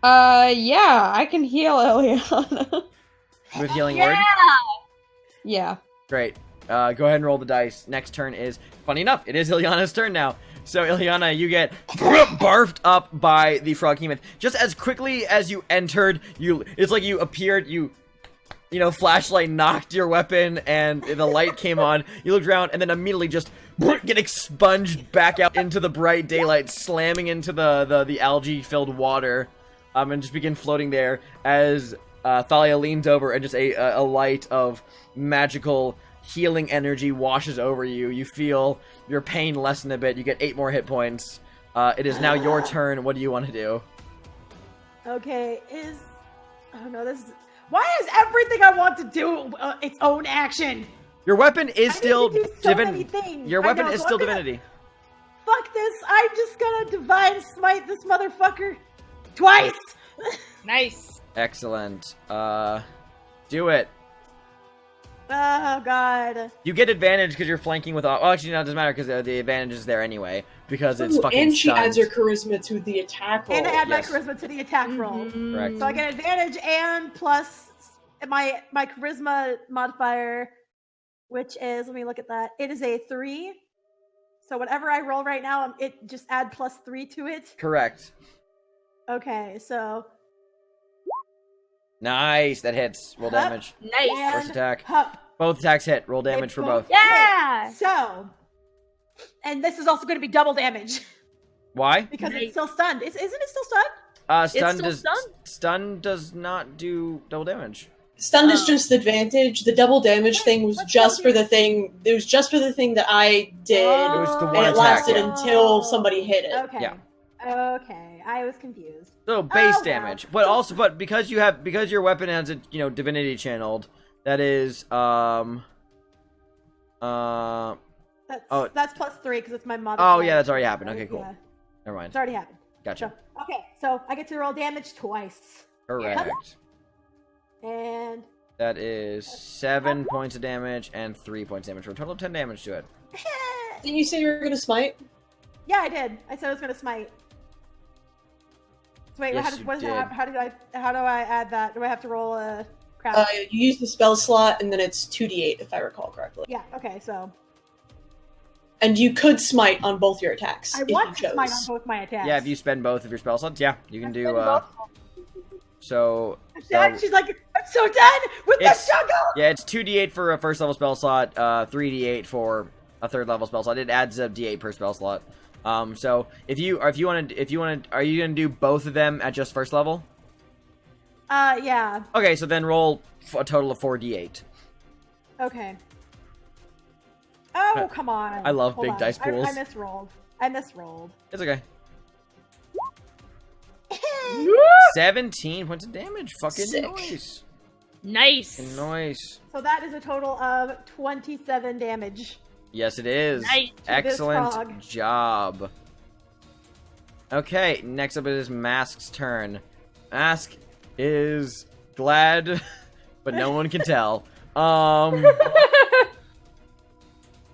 Yeah, I can heal Ileana. With healing word? Yeah. Great. Go ahead and roll the dice. Next turn is, funny enough, it is Ileana's turn now. So, Ileana, you get barfed up by the froghemoth. Just as quickly as you entered, it's like you appeared, you flashlight knocked your weapon, and the light came on. You looked around, and then immediately just get expunged back out into the bright daylight, slamming into the algae-filled water, and just begin floating there as Thalia leans over, and just a light of magical healing energy washes over you. You feel your pain lessen a bit. You get 8 more hit points. It is now your turn. What do you want to do? Okay, oh no, this is... Why is everything I want to do its own action? Your weapon is I still need to do so many things. Your I weapon know, is so still I'm gonna- divinity. Fuck this, I'm just gonna divine smite this motherfucker twice! Nice. Excellent. Do it. Oh god. You get advantage because you're flanking with. Oh, actually, no, it doesn't matter because the advantage is there anyway because it's fucking and she stunned. adds her charisma to the attack roll. And I add yes. my charisma to the attack roll. Correct. So I get advantage and plus my charisma modifier, which is, let me look at that. It is a 3. So whatever I roll right now, it just add +3 to it. Correct. Okay, so Nice. That hits. Roll Hup. damage. Nice. First attack. Hup. Both attacks hit. Roll damage for both. Yeah. So, and this is also going to be double damage Why? because Nice. it's still stunned. Isn't it still stunned? Stun does not do double damage. Stunned is just advantage. The double damage thing was just for the thing. It was just for the thing that I did. It was the one and it attack, lasted yeah. until somebody hit it. Okay. Yeah. Okay, I was confused. So base Oh, damage, but because your weapon has it, divinity channeled, that is That's Oh. that's +3 because it's my modifier. Oh yeah, that's already happened. Okay, cool. Yeah, Never mind. it's already happened. Gotcha. So, okay, so I get to roll damage twice, Correct. and That is 7 points of damage and 3 points of damage for a total of 10 damage to it. Didn't you say you were gonna smite? yeah, I did. I said I was gonna smite. So wait, Yes, what is you that? did. How do I add that? Do I have to roll a crap? You use the spell slot, and then it's 2d8 if I recall correctly. yeah. Okay, so And you could smite on both your attacks I if you want to chose. smite on both my attacks. Yeah, if you spend both of your spell slots, yeah, you can do. spend both. So She's like, I'm so done with this It's- jungle. yeah, it's 2d8 for a first level spell slot, 3d8 for a third level spell slot. It adds a d8 per spell slot. So if you want to, are you gonna do both of them at just first level? Yeah. Okay, so then roll a total of 4d8. Okay. Oh, come on. I love Hold big on. dice pools. I misrolled. It's okay. 17 points of damage. Fucking Sick. nice. Nice. Nice. So that is a total of 27 damage. Yes, it is. Nice. Excellent frog. job. Okay, next up is Mask's turn. Mask is glad, but no one can tell.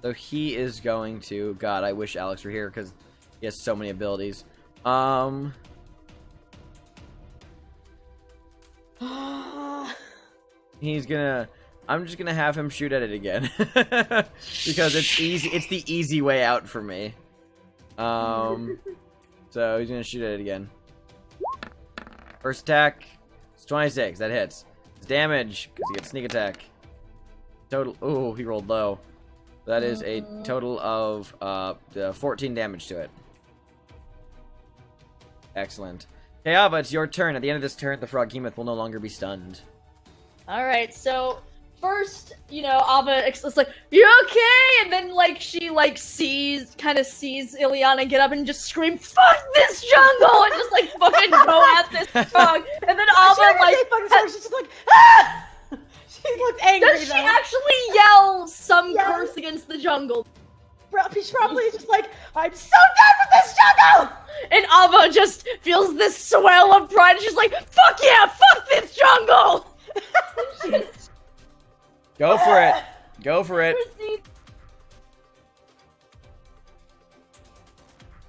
So he is going to... God, I wish Alex were here because he has so many abilities. He's gonna... I'm just gonna have him shoot at it again. Because it's easy. It's the easy way out for me. So he's gonna shoot at it again. First attack. It's 26. That hits. It's damage, because he gets sneak attack. Total... Ooh, he rolled low. That is a total of 14 damage to it. Excellent. Okay, Ava, it's your turn. At the end of this turn, the Froghemoth will no longer be stunned. Alright, so first, Ava is like, "You okay?" And then, she, sees Ileana get up and just scream, "Fuck this jungle!" And just, fucking go at this frog. And then Ava, she's just like, ah! She looks angry. does she actually yell some curse against the jungle? She's probably just like, I'm so done with this jungle! And Ava just feels this swell of pride. She's like, "Fuck yeah, fuck this jungle!" Go for it. Go for it.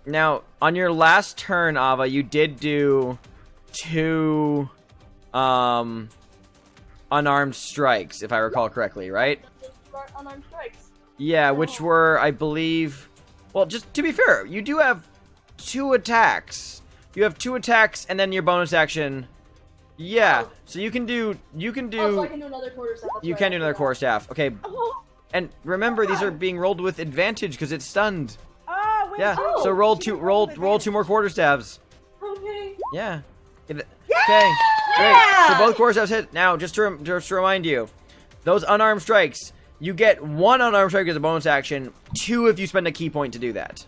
Now, on your last turn, Ava, you did do 2 unarmed strikes, if I recall correctly, right? Unarmed strikes. Yeah, which were, I believe... Well, just to be fair, you do have 2 attacks. You have 2 attacks, and then your bonus action... Yeah, so you can do... Oh, so I can do another quarterstaff. You can do another quarterstaff. Okay, and remember, these are being rolled with advantage because it's stunned. Oh, wait. Yeah, so roll 2 more quarterstaffs. Okay. Yeah. Okay, great. So both quarterstaffs hit. Now, just to remind you, those unarmed strikes, you get 1 unarmed strike as a bonus action, 2 if you spend a key point to do that.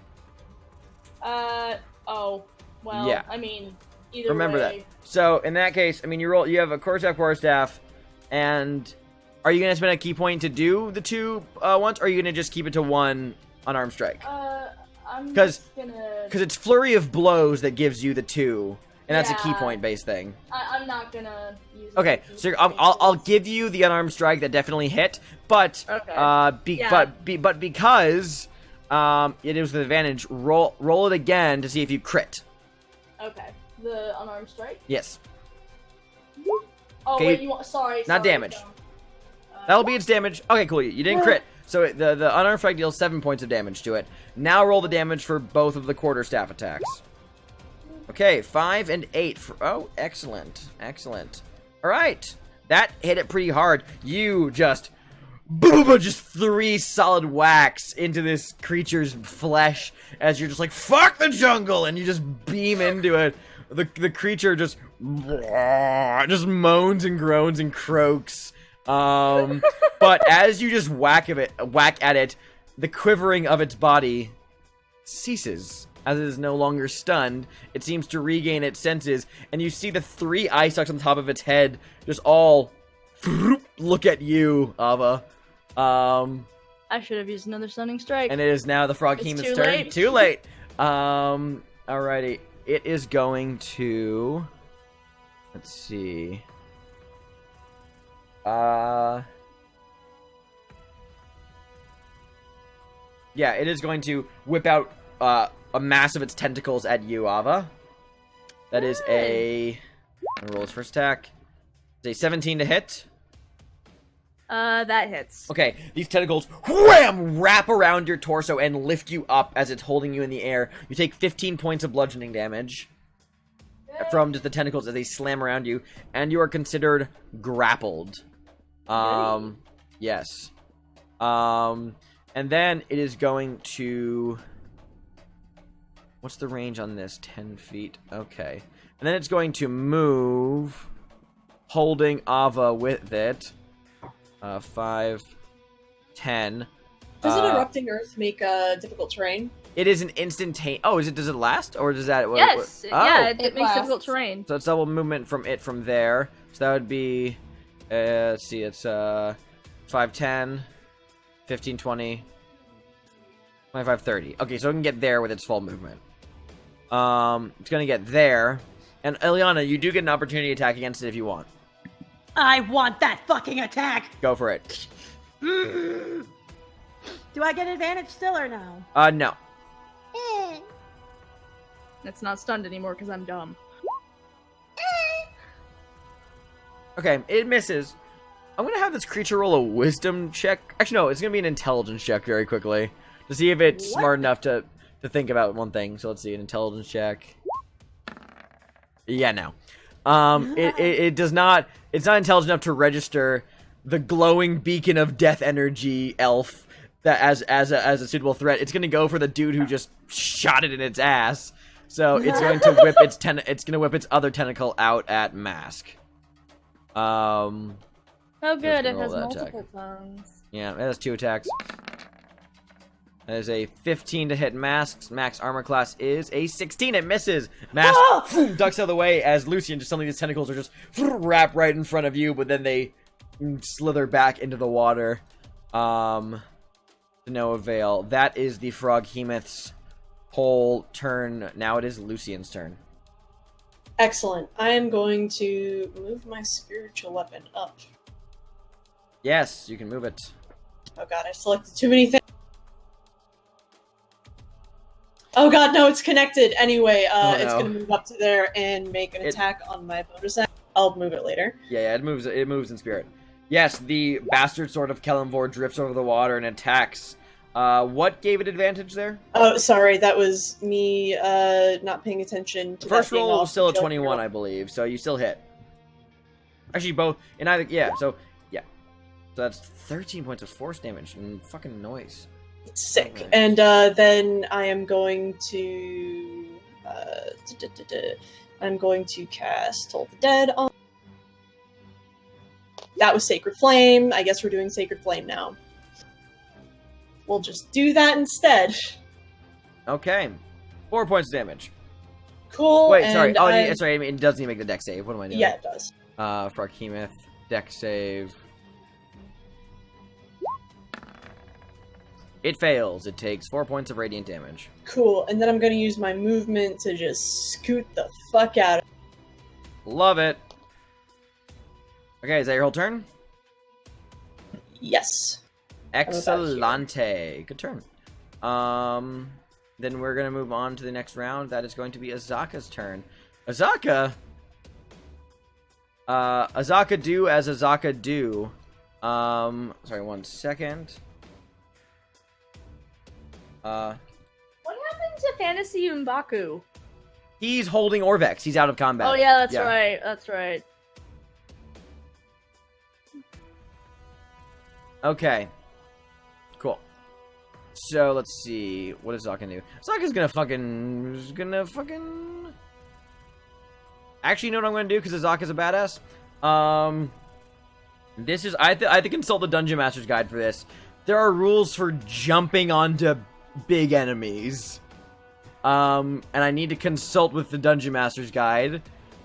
Oh. Well, Yeah. I mean, either Remember way. that. So, in that case, I mean, you have a quarterstaff, and are you going to spend a key point to do the 2 ones, or are you going to just keep it to 1 unarmed strike? I'm Because just gonna... it's flurry of blows that gives you the 2, and that's a key Yeah. point based thing. I'm not gonna use it. Okay, so I'll give you the unarmed strike that definitely hit, but Okay. but because it is with advantage, roll it again to see if you crit. Okay. The unarmed strike? Yes, Oh, Okay, wait, you want... Sorry. not damage. That'll be its damage. Okay, cool. You didn't crit. So the unarmed strike deals 7 points of damage to it. Now roll the damage for both of the quarterstaff attacks. Okay, 5 and 8. Oh, excellent. Excellent. All right. That hit it pretty hard. You just... just 3 solid whacks into this creature's flesh as you're just like, fuck the jungle! And you just beam into it the creature just moans and groans and croaks. But as you just whack at it, the quivering of its body ceases. As it is no longer stunned, it seems to regain its senses, and you see the 3 eye stalks on top of its head just all look at you, Ava. I should have used another stunning strike. And it is now the Frog Hemon's turn. Late. Too late. Alrighty. It is going to... Let's see. Yeah, it is going to whip out a mass of its tentacles at you, Ava. That is a... I'm gonna roll his first attack. It's a 17 to hit. That hits. Okay, these tentacles wham wrap around your torso and lift you up as it's holding you in the air. You take 15 points of bludgeoning damage from just the tentacles as they slam around you, and you are considered grappled. Yes. And then it is going to... What's the range on this? 10 feet. Okay. And then it's going to move, holding Ava with it. 5, 10. Does an erupting earth make difficult terrain? It is an instantaneous... Oh, does it last? Or does that... Yes. Yeah, it makes lasts. difficult terrain. So it's double movement from there. So that would be... let's see, it's 5, 10, 15, 20, 25, 30. Okay, so it can get there with its full movement. It's gonna get there. And Ileana, you do get an opportunity attack against it if you want. I want that fucking attack. Go for it. Do I get advantage still or no? No. It's not stunned anymore because I'm dumb. Okay, it misses. I'm gonna have this creature roll a wisdom check. Actually, no, it's gonna be an intelligence check very quickly to see if it's smart enough to think about one thing. So let's see, an intelligence check. Yeah, no. It does not. It's not intelligent enough to register the glowing beacon of death energy elf that as a suitable threat. It's gonna go for the dude who just shot it in its ass. So it's going to whip it's gonna whip its other tentacle out at Mask. Oh, good. It roll has that multiple attack. tongues. Yeah, it has 2 attacks. That is a 15 to hit Mask's max armor class is a 16. It misses. Mask ducks out of the way as Lucian, just suddenly these tentacles are just wrap right in front of you, but then they slither back into the water. To no avail. That is the Frog Hemoth's whole turn. Now it is Lucian's turn. Excellent. I am going to move my spiritual weapon up. Yes, you can move it. Oh god, I selected too many things. Oh god, no, it's connected. Anyway, it's gonna move up to there and make an attack on my bonus action. I'll move it later. Yeah, it moves in spirit. Yes, the bastard sword of Kellenvor drifts over the water and attacks. What gave it advantage there? Oh, sorry, that was me not paying attention to First that being roll off was still a the 21, roll. I believe, so you still hit. Actually, both in either so that's 13 points of force damage and fucking noise. Sick. Okay. And then I am going to I'm going to cast Toll the Dead on. That was Sacred Flame. I guess we're doing Sacred Flame now. We'll just do that instead. Okay. 4 points of damage. Cool. Wait, sorry. and Oh, sorry. I mean, it doesn't even make the deck save. What am I doing? Yeah, it does. Froghemoth, deck save. It fails. It takes 4 points of radiant damage. Cool. And then I'm going to use my movement to just scoot the fuck out. Love it. Okay, is that your whole turn? Yes. Excellente. Good turn. Then we're gonna move on to the next round. That is going to be Azaka's turn. Azaka do as Azaka do. Sorry, 1 second. What happened to Fantasy M'Baku? He's holding Orvex. He's out of combat. Oh yeah, that's right. That's right. Okay. Cool. So let's see. What is Zaka gonna do? Zaka's gonna fucking Actually, you know what I'm going to do, because Azaka's a badass? This is... I have to consult the Dungeon Master's Guide for this. There are rules for jumping onto big enemies. And I need to consult with the Dungeon Master's Guide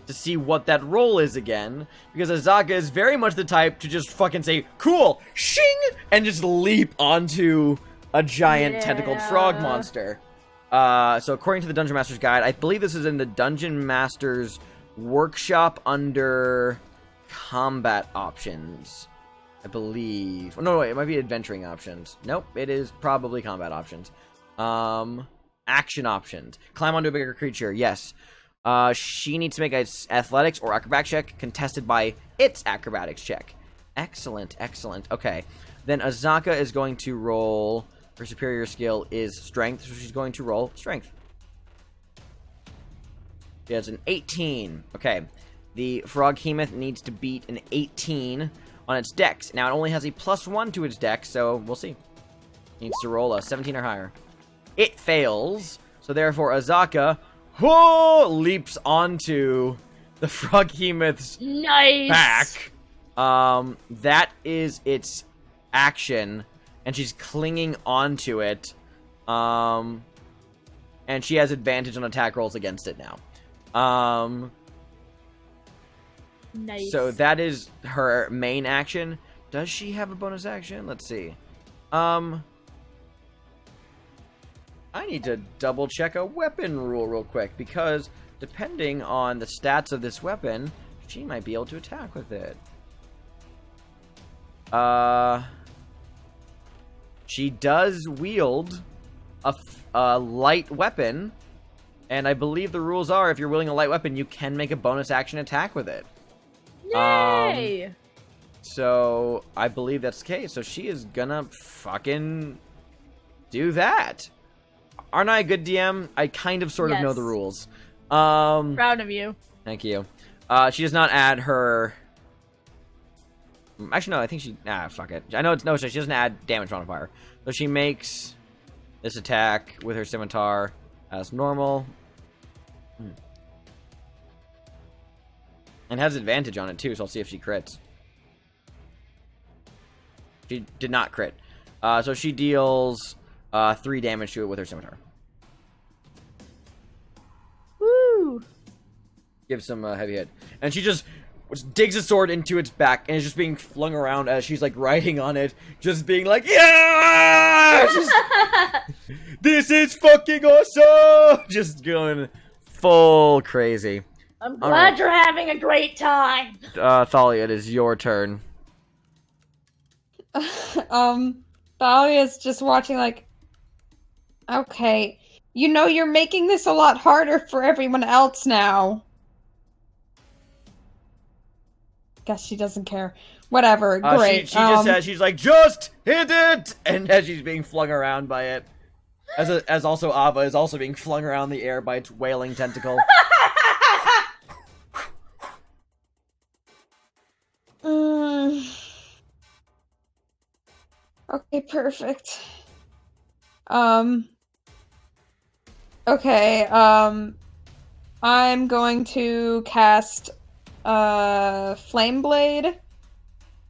to see what that roll is again. Because Azaka is very much the type to just fucking say, cool, shing, and just leap onto a giant tentacled frog monster. So according to the Dungeon Master's Guide, I believe this is in the Dungeon Master's Workshop under combat options. I believe. Oh, no, wait, it might be adventuring options. Nope, it is probably combat options. Action options. Climb onto a bigger creature, yes. She needs to make an athletics or acrobatics check contested by its acrobatics check. Excellent, excellent. Okay. Then Azaka is going to roll... Her superior skill is strength, so she's going to roll strength. She has an 18. Okay. The Froghemoth needs to beat an 18 on its dex. Now, it only has a +1 to its dex, so we'll see. Needs to roll a 17 or higher. It fails, so therefore Azaka leaps onto the Froghemoth's back. That is its action, and she's clinging onto it. And she has advantage on attack rolls against it now. Nice. So that is her main action. Does she have a bonus action? Let's see. I need to double check a weapon rule real quick, because depending on the stats of this weapon, she might be able to attack with it. She does wield a light weapon, and I believe the rules are if you're wielding a light weapon, you can make a bonus action attack with it. Yay! So I believe that's the case. So she is gonna fucking do that. Aren't I a good DM? I kind of sort of know the rules. Proud of you. Thank you. She does not add her... Actually, no, I think she... fuck it. I know it's... No, she doesn't add damage modifier. So she makes this attack with her scimitar as normal. And has advantage on it, too, so I'll see if she crits. She did not crit. So she deals 3 damage to it with her scimitar. Woo! Gives some heavy hit. And she just digs a sword into its back and is just being flung around as she's, like, riding on it. Just being like, yeah! This is fucking awesome! Just going full crazy. I'm glad you're having a great time. Thalia, it is your turn. Thalia's just watching like, okay, you know you're making this a lot harder for everyone else now. Guess she doesn't care. Whatever, great. She just says, she's like, just hit it! And as she's being flung around by it. As also Ava is also being flung around the air by its wailing tentacle. Okay, perfect. Okay, I'm going to cast, Flame Blade,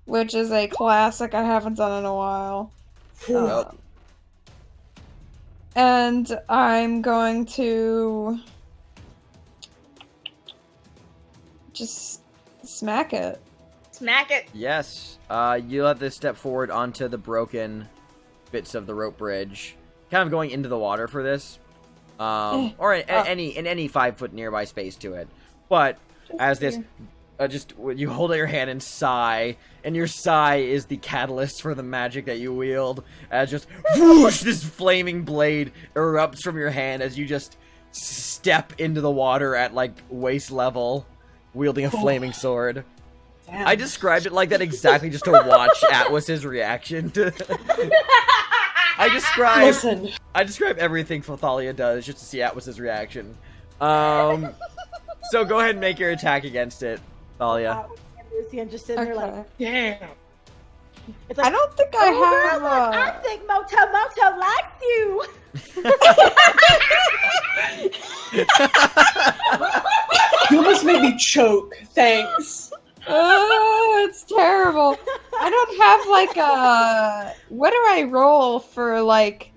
which is a classic I haven't done in a while. And I'm going to just smack it. Smack it. Yes. You'll have to step forward onto the broken bits of the rope bridge. Kind of going into the water for this. Or in any 5-foot nearby space to it. But as this, you hold out your hand and sigh, and your sigh is the catalyst for the magic that you wield. As just whoosh, this flaming blade erupts from your hand as you just step into the water at like waist level, wielding a flaming sword. Damn. I described it like that exactly just to watch Atwis's reaction. I describe everything Thalia does just to see Atwis's reaction. So go ahead and make your attack against it, Thalia. Lucian just sitting there like, damn. It's like, I don't think I have. Look, I think Moto likes you. You almost made me choke. Thanks. It's terrible. I don't have like a. What do I roll for like?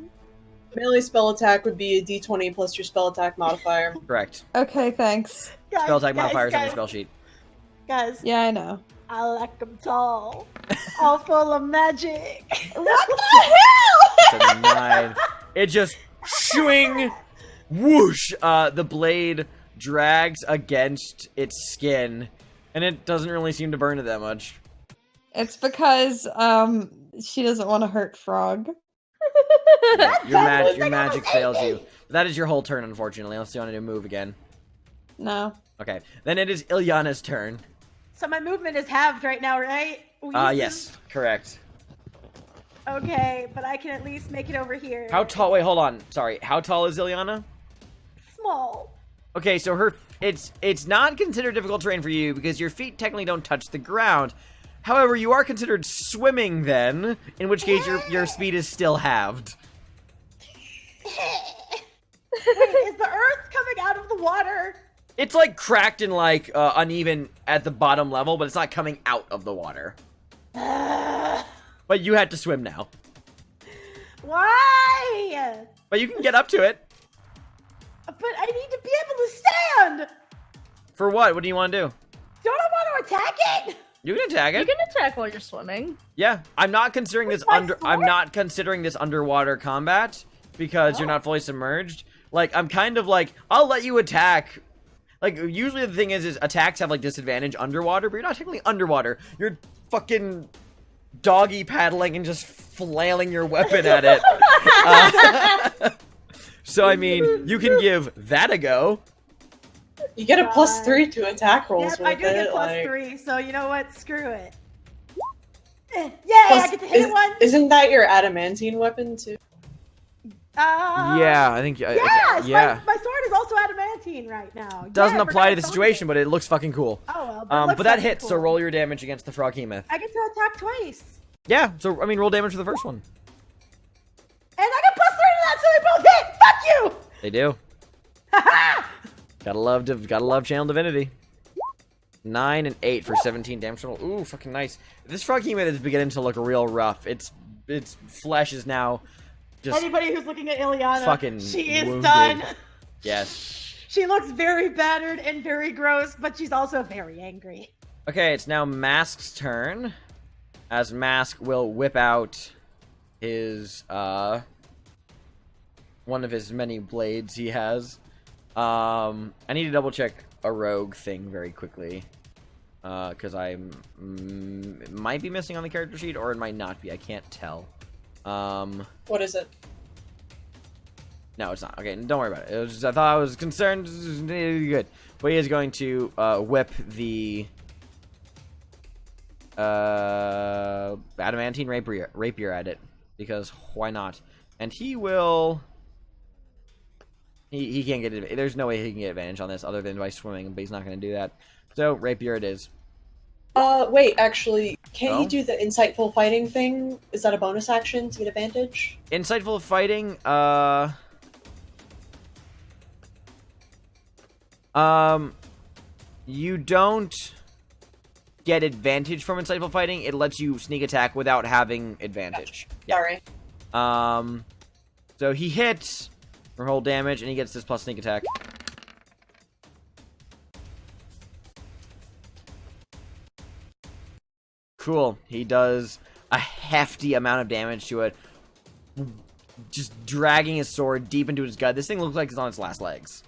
Melee spell attack would be a d20 plus your spell attack modifier. Correct. Okay, thanks. Guys, Spell attack guys, modifiers on your guys, spell sheet. Guys, Yeah, I know. I like them tall, all full of magic. What the hell? It's a 9. It just swing, whoosh. The blade drags against its skin, and it doesn't really seem to burn it that much. It's because she doesn't want to hurt Frog. Yeah, your magic fails you. That is your whole turn, unfortunately. Unless you want to move again. No. Okay, then it is Ilyana's turn. So my movement is halved right now, right? Yes, correct. Okay, but I can at least make it over here. How tall? Wait, hold on. Sorry, how tall is Ilyana? Small. Okay, so it's not considered difficult terrain for you because your feet technically don't touch the ground. However, you are considered swimming then, in which case your speed is still halved. Wait, is the earth coming out of the water? It's like cracked and like uneven at the bottom level, but it's not coming out of the water. But you had to swim now. Why? But you can get up to it. But I need to be able to stand. For what? What do you want to do? Don't I want to attack it? You can attack it. You can attack while you're swimming. Yeah, I'm not considering this I'm not considering this underwater combat because you're not fully submerged. Like I'm kind of like I'll let you attack. Like usually the thing is attacks have like disadvantage underwater, but you're not technically underwater. You're fucking doggy paddling and just flailing your weapon at it. So I mean, you can give that a go. You get a +3 to attack rolls Yep, with I do get it, like... +3, so you know what? Screw it. Yay, I get to hit one! Isn't that your adamantine weapon, too? Yeah, I think. Yes, yeah. my sword is also adamantine right now. Doesn't Yeah, apply to the forgot situation, but it looks fucking cool. Oh well, But that hits, so roll your damage against the Froghemoth. I get to attack twice. Yeah, so I mean, roll damage for the first one. And I got +3 to that, so they both hit! Fuck you! They do. Gotta love Channel Divinity. 9 and 8 for 17 damage. Ooh, fucking nice. This Froghemoth is beginning to look real rough. Its flesh is now just anybody who's looking at Ilyana, fucking she is wounded. done. Yes. She looks very battered and very gross, but she's also very angry. Okay, it's now Mask's turn. As Mask will whip out his one of his many blades he has. I need to double check a rogue thing very quickly. Because I might be missing on the character sheet, or it might not be. I can't tell. What is it? No, it's not. Okay, don't worry about it. It was just, I thought I was concerned. Good. But he is going to whip the adamantine rapier at it. Because why not? And he will... He can't get it. There's no way he can get advantage on this other than by swimming, but he's not going to do that. So, rapier it is. Wait, actually, can't you do the insightful fighting thing? Is that a bonus action to get advantage? Insightful fighting, you don't get advantage from insightful fighting. It lets you sneak attack without having advantage. Gotcha. Yeah. So he hits for whole damage, and he gets this plus sneak attack. Cool. He does a hefty amount of damage to it, just dragging his sword deep into his gut. This thing looks like it's on its last legs.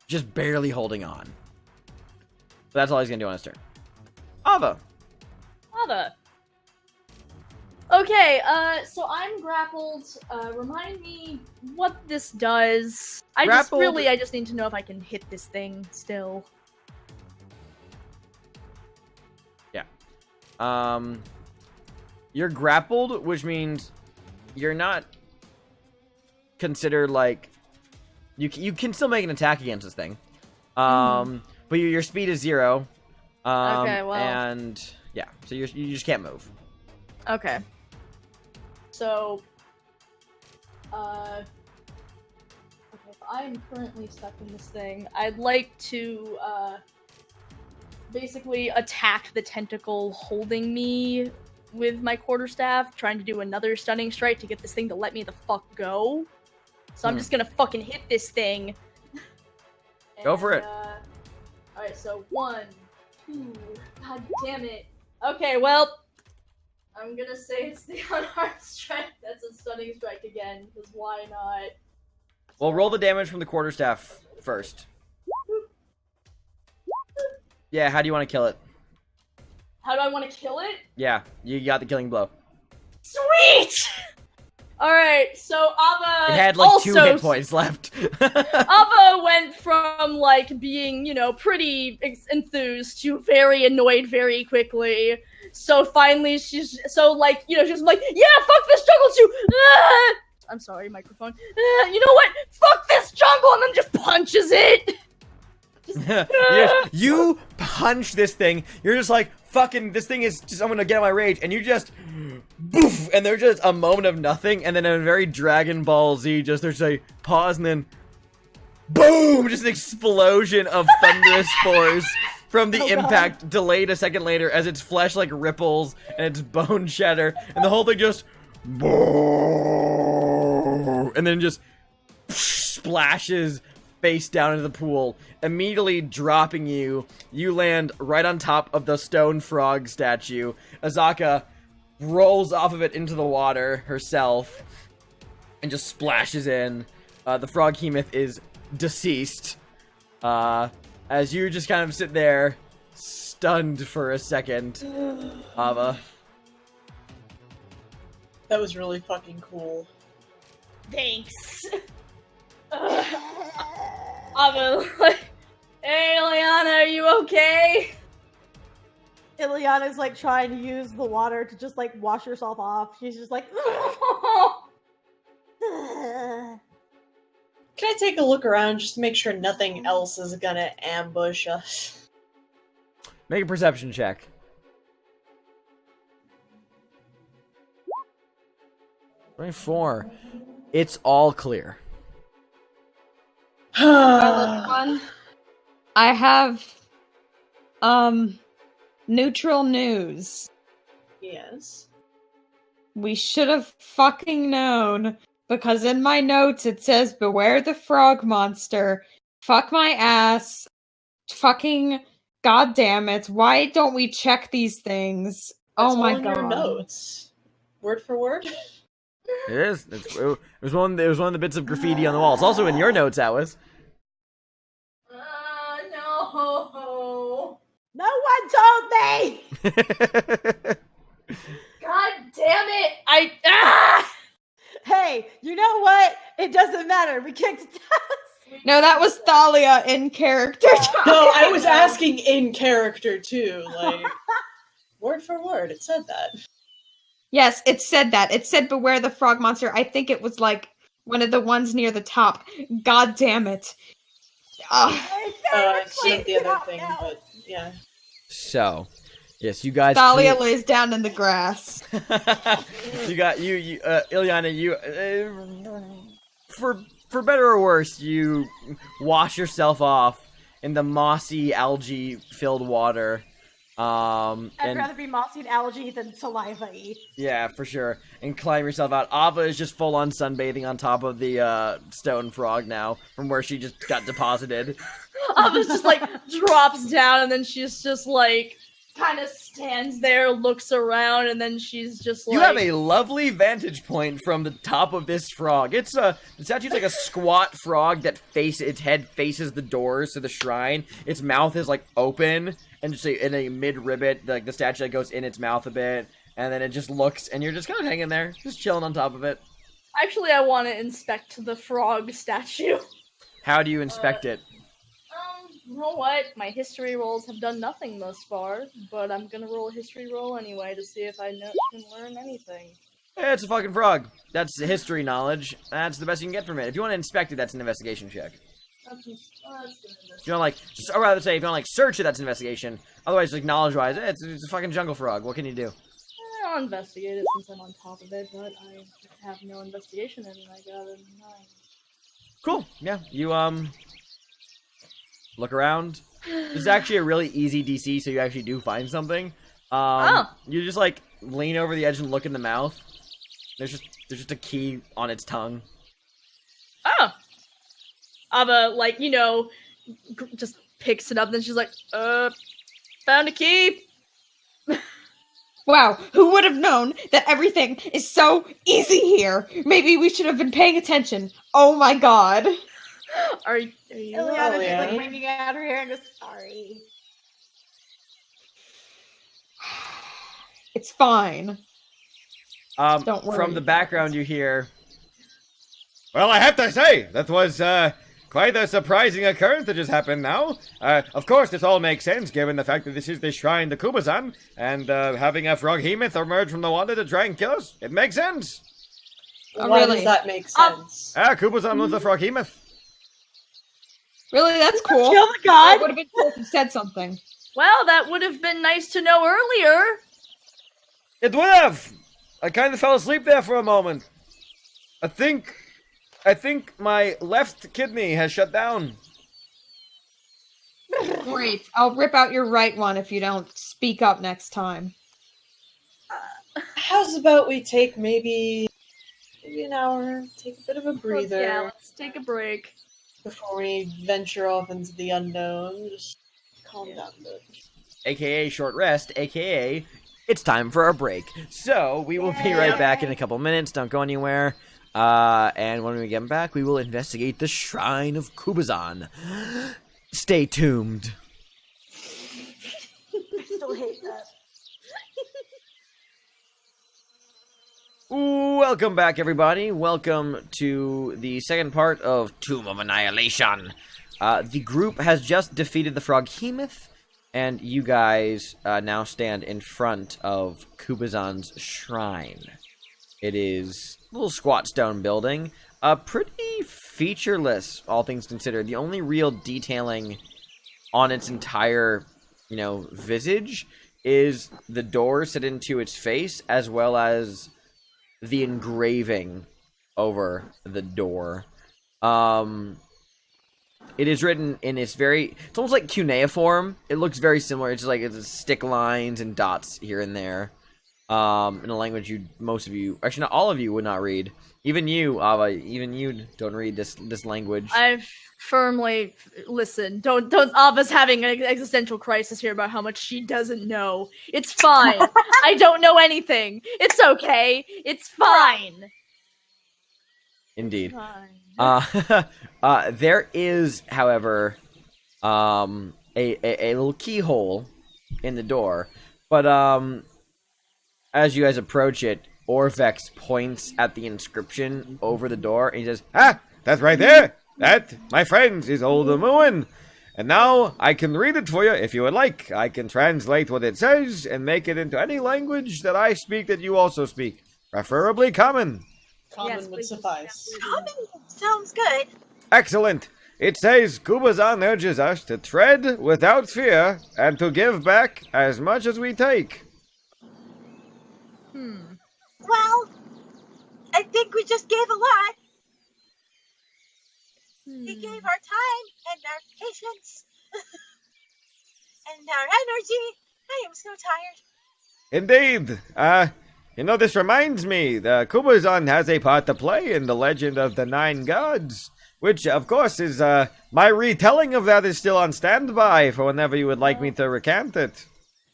Just barely holding on. So that's all he's gonna do on his turn. Ava. Okay, so I'm grappled. Remind me what this does. I just need to know if I can hit this thing still. Yeah. You're grappled, which means you're not considered like you can still make an attack against this thing. But your speed is 0. Okay, well. And yeah, so you just can't move. Okay. So, okay, I'm currently stuck in this thing. I'd like to, basically attack the tentacle holding me with my quarterstaff, trying to do another stunning strike to get this thing to let me the fuck go. So I'm just gonna fucking hit this thing. Go for it. Alright, so 1, 2, god damn it. Okay, well, I'm gonna say it's the unarmed strike. That's a stunning strike again, because why not? Well, roll the damage from the quarterstaff first. Yeah, how do you want to kill it? How do I want to kill it? Yeah, you got the killing blow. Sweet! Alright, so Ava It had like also 2 hit points left. Ava went from, like, being, you know, pretty enthused to very annoyed very quickly. So finally she's, so, like, you know, she's like, yeah, fuck this jungle too! Ah! I'm sorry, microphone. You know what? Fuck this jungle! And then just punches it! You punch this thing. You're just like, fucking, this thing is just, I'm gonna get on my rage. And you just, boof, and there's just a moment of nothing. And then a very Dragon Ball Z, just there's a pause and then, boom, just an explosion of thunderous force from the impact, delayed a second later as its flesh like ripples and its bone shatter. And the whole thing just, boom, and then just splashes face down into the pool, immediately dropping you. You land right on top of the stone frog statue. Azaka rolls off of it into the water herself and just splashes in. The frog hemoth is deceased. As you just kind of sit there, stunned for a second, Ava. That was really fucking cool. Thanks. Ava, like, hey, Ileana, are you okay? Ileana's like trying to use the water to just like wash herself off. She's just like, Can I take a look around just to make sure nothing else is gonna ambush us? Make a perception check. 24. It's all clear. I have neutral news. Yes. We should have fucking known, because in my notes it says beware the frog monster. Fuck my ass. Fucking goddamn it. Why don't we check these things? That's oh my all in god. your notes. Word for word. It is. It was one of the bits of graffiti on the wall. It's also in your notes, Alice. No. no one told me! God damn it! Hey, you know what? It doesn't matter. We kicked its ass. No, that was Thalia in character. No, I was asking in character too. Like, word for word, it said that. Yes, it said that. It said beware the frog monster. I think it was like one of the ones near the top. God damn it. It's not the other thing, but yeah. So, yes, you guys. Thalia lays down in the grass. Ileana, for better or worse, you wash yourself off in the mossy, algae-filled water. I'd rather be mossy and algae than saliva-y. Yeah, for sure. And climb yourself out. Ava is just full-on sunbathing on top of the stone frog now, from where she just got deposited. Ava's just like drops down, and then she's just like kind of stands there, looks around, and then she's just like, You have a lovely vantage point from the top of this frog. It's the statue's like a squat frog that its head faces the doors to the shrine. Its mouth is like open and just in a mid-ribbit, like the statue that goes in its mouth a bit, and then it just looks, and you're just kind of hanging there, just chilling on top of it. Actually, I want to inspect the frog statue. How do you inspect it? You know what? My history rolls have done nothing thus far, but I'm gonna roll a history roll anyway to see if I can learn anything. Hey, it's a fucking frog. That's history knowledge. That's the best you can get from it. If you want to inspect it, that's an investigation check. That's good. If you don't or rather say, if you don't search it, that's an investigation. Otherwise, like knowledge-wise, it's a fucking jungle frog. What can you do? I'll investigate it since I'm on top of it, but I have no investigation and I got a 9. Cool. Yeah, you look around. This is actually a really easy DC, so you actually do find something. You just like lean over the edge and look in the mouth. There's just a key on its tongue. Oh. Ava, like, you know, just picks it up, and then she's like, found a key. Wow, who would have known that everything is so easy here? Maybe we should have been paying attention. Oh my god. Are you Ileana just like wringing out her hair and just sorry. It's fine. Don't worry. From the background you hear, well, I have to say, that was quite a surprising occurrence that just happened now. Of course, this all makes sense given the fact that this is the shrine to Kubazan, and having a froghemoth emerge from the water to try and kill us. It makes sense. Why does that make sense? Kubazan was the froghemoth. Really, that's cool. Kill the god. I would have been cool if you said something. Well, that would have been nice to know earlier. It would have. I kind of fell asleep there for a moment. I think my left kidney has shut down. Great. I'll rip out your right one if you don't speak up next time. How's about we take maybe an hour, take a bit of a breather. Yeah, let's take a break. Before we venture off into the unknown. Just calm down a bit. AKA short rest, AKA it's time for a break. So, we will be right back in a couple minutes. Don't go anywhere. And when we get back, we will investigate the Shrine of Kubazan. Stay tuned. I still hate that. Welcome back, everybody. Welcome to the second part of Tomb of Annihilation. The group has just defeated the froghemoth, and you guys now stand in front of Kubazan's shrine. It is a little squat stone building, pretty featureless, all things considered. The only real detailing on its entire, visage is the door set into its face, as well as the engraving over the door. It is written in it's almost like cuneiform. It looks very similar. It's just like it's stick lines and dots here and there. In a language most of you, actually not all of you, would not read. Even you, Ava, don't read this language. I've firmly listen. Don't. Ava's having an existential crisis here about how much she doesn't know. It's fine. I don't know anything. It's okay. It's fine. Indeed. Fine. There is, however, a little keyhole in the door, but as you guys approach it, Orvex points at the inscription over the door, and he says, that's right there! That, my friends, is Old Amuin! And now, I can read it for you if you would like. I can translate what it says, and make it into any language that I speak that you also speak. Preferably common. Common would suffice. Common sounds good. Excellent! It says, Kubazan urges us to tread without fear, and to give back as much as we take. Well, I think we just gave a lot. We gave our time and our patience and our energy. I am so tired. Indeed. This reminds me, the Kubazan has a part to play in the legend of the 9 gods, which, of course, is, my retelling of that is still on standby for whenever you would like me to recant it.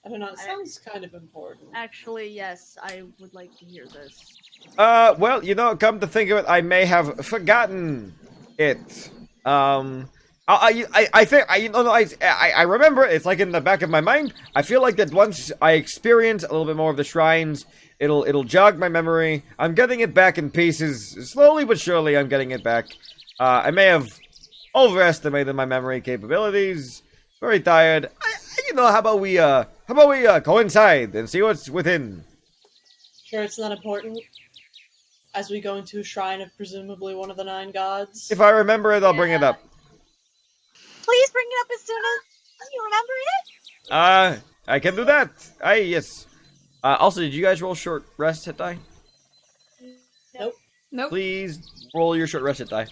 I don't know, it sounds kind of important. Actually, yes, I would like to hear this. Well, come to think of it, I may have forgotten it. I remember it. It's like in the back of my mind. I feel like that once I experience a little bit more of the shrines, it'll jog my memory. I'm getting it back in pieces. Slowly but surely, I'm getting it back. I may have overestimated my memory capabilities. Very tired. How about we go inside and see what's within? Sure, it's not important. As we go into a shrine of presumably one of the 9 gods. If I remember it, I'll bring it up. Please bring it up as soon as you remember it. I can do that. Yes. Also, did you guys roll short rest hit die? Nope. Nope. Please roll your short rest hit die.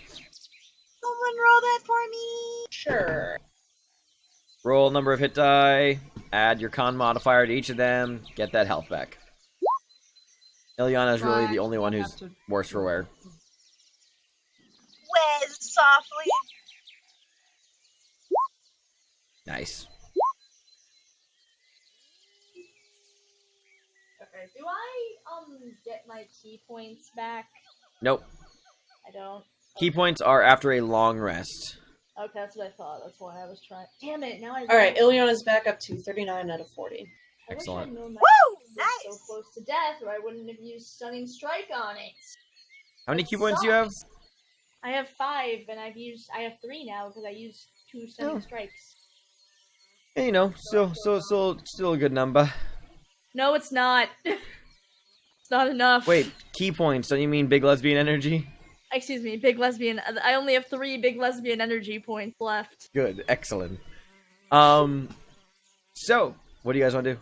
someone roll that for me? Sure. Roll number of hit die. Add your con modifier to each of them. Get that health back. Ilyana's really the only one who's worse for wear. Whiz softly. Nice. Okay, do I get my key points back? Nope. I don't. Key points are after a long rest. Okay, that's what I thought. That's why I was trying. Damn it! Now I. Alright, Ileana's back up to 39 out of 40. Excellent. Woo! Nice. So close to death, or I wouldn't have used Stunning Strike on it. How many key points do you have? I have 5, and I have 3 now because I used 2 Stunning Strikes. Yeah, you know, still a good number. No, it's not. It's not enough. Wait, key points? Don't you mean big lesbian energy? Excuse me, big lesbian. I only have 3 big lesbian energy points left. Good, excellent. So what do you guys want to do?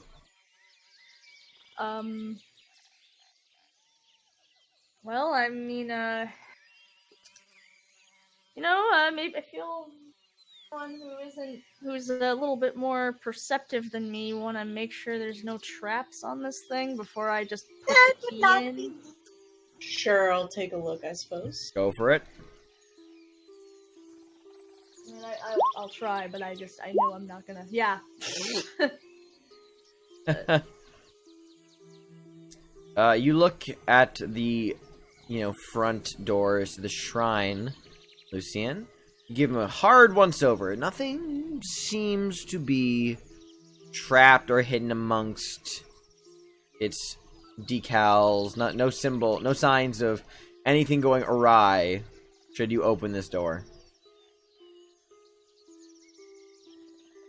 Well, I mean, maybe I feel one who's a little bit more perceptive than me want to make sure there's no traps on this thing before I just put the key in. Sure, I'll take a look, I suppose. Go for it. I mean, I'll try, but I know I'm not gonna. Yeah. You look at the, front doors to the shrine, Lucien. You give him a hard once-over. Nothing seems to be trapped or hidden amongst its decals. No symbol, no signs of anything going awry should you open this door.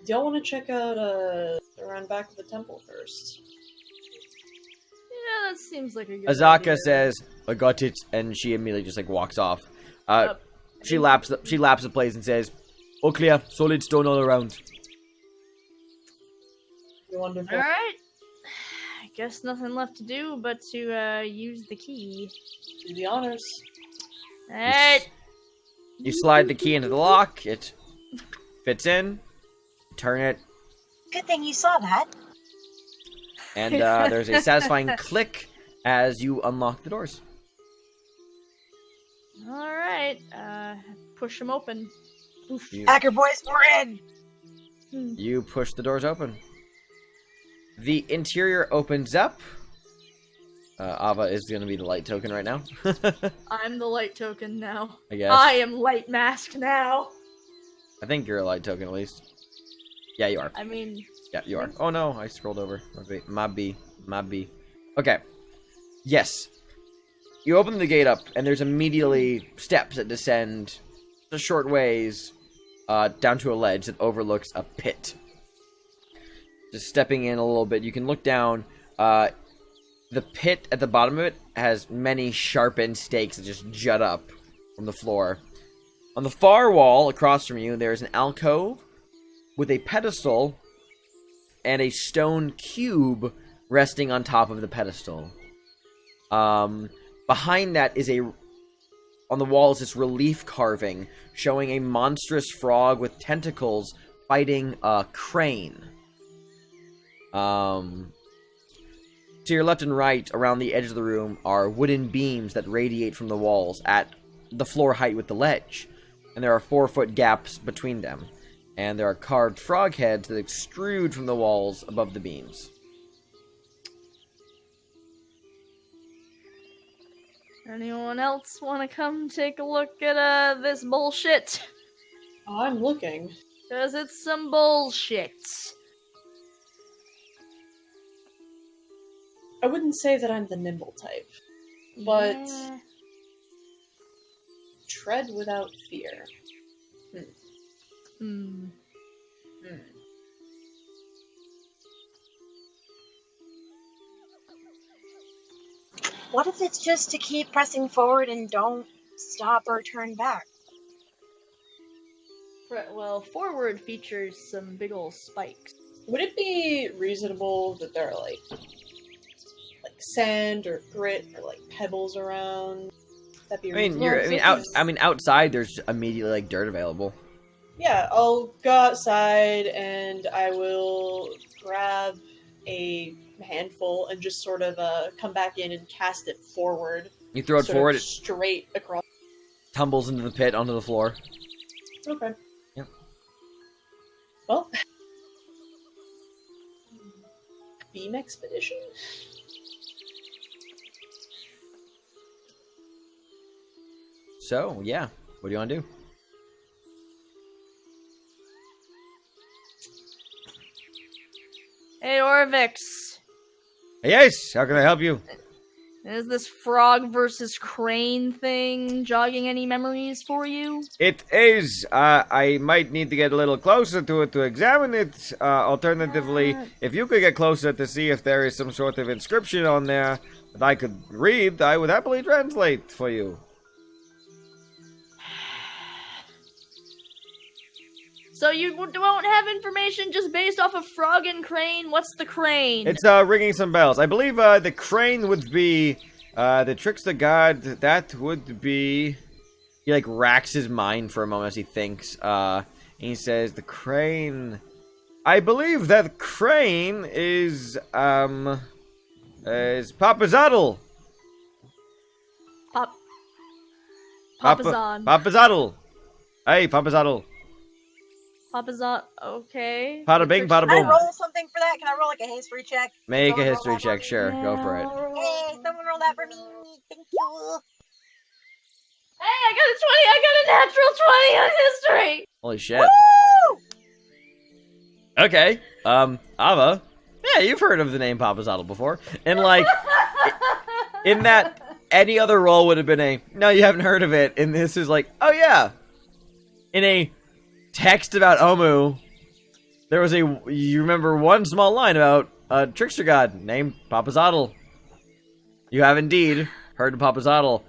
Do y'all want to check out around back of the temple first? Yeah, that seems like a good Azaka idea. says, "I got it," and she immediately just walks off. She laps the place and says, "All clear, solid stone all around." Wonderful. All right. I guess nothing left to do but to use the key. Do the honors. All right. You slide the key into the lock. It fits in. Turn it, Good thing you saw that. and there's a satisfying click as you unlock the doors. All right. Push them open. Oof. Hacker boys, we're in. You push the doors open. The interior opens up. Ava is going to be the light token right now. I'm the light token now. I guess. I am light mask now. I think you're a light token at least. Yeah, you are. I mean... Yeah, you are. Oh no, I scrolled over. Okay, my B. Okay. Yes. You open the gate up, and there's immediately steps that descend a short ways down to a ledge that overlooks a pit. Just stepping in a little bit, you can look down. The pit at the bottom of it has many sharpened stakes that just jut up from the floor. On the far wall, across from you, there's an alcove with a pedestal and a stone cube resting on top of the pedestal. Behind that is on the wall is this relief carving showing a monstrous frog with tentacles fighting a crane. To your left and right, around the edge of the room, are wooden beams that radiate from the walls at the floor height with the ledge. And there are 4-foot gaps between them. And there are carved frog heads that extrude from the walls above the beams. Anyone else want to come take a look at this bullshit? I'm looking. Because it's some bullshit. I wouldn't say that I'm the nimble type, but Yeah. tread without fear. What if it's just to keep pressing forward and don't stop or turn back? Well, forward features some big ol' spikes. Would it be reasonable that there are like sand or grit or pebbles around? That'd be I mean, reasonable. outside there's immediately like dirt available. Yeah, I'll go outside and I will grab a handful and just sort of come back in and cast it forward. You throw it forward, it straight across. tumbles into the pit onto the floor. Okay. Yep. Well, beam expedition. So yeah, what do you want to do? Hey, Orvix. Yes, how can I help you? Is this frog versus crane thing jogging any memories for you? It is. I might need to get a little closer to it to examine it. Alternatively, if you could get closer to see if there is some sort of inscription on there that I could read, I would happily translate for you. So you won't have information just based off of frog and crane? What's the crane? It's ringing some bells. I believe the crane would be the trickster god. That would be. He like racks his mind for a moment as he thinks. And he says the crane. I believe that crane is Papazadl. Papazan. Papazadl. Hey, Papazadl. Papazan. Okay. Pada bing, pada Can I boom. roll something for that? Can I roll like a history check? Make a Someone roll history that for check, me? sure. Go for it. Hey, someone roll that for me. Thank you. Hey, I got a 20! I got a natural 20 on history! Holy shit. Woo! Okay. Ava. Yeah, you've heard of the name Papazadl before. And like, in that, any other role would have been no, you haven't heard of it. And this is like, oh yeah. In a text about Omu, there was you remember one small line about a trickster god named Papazadl. You have indeed heard of Papazadl.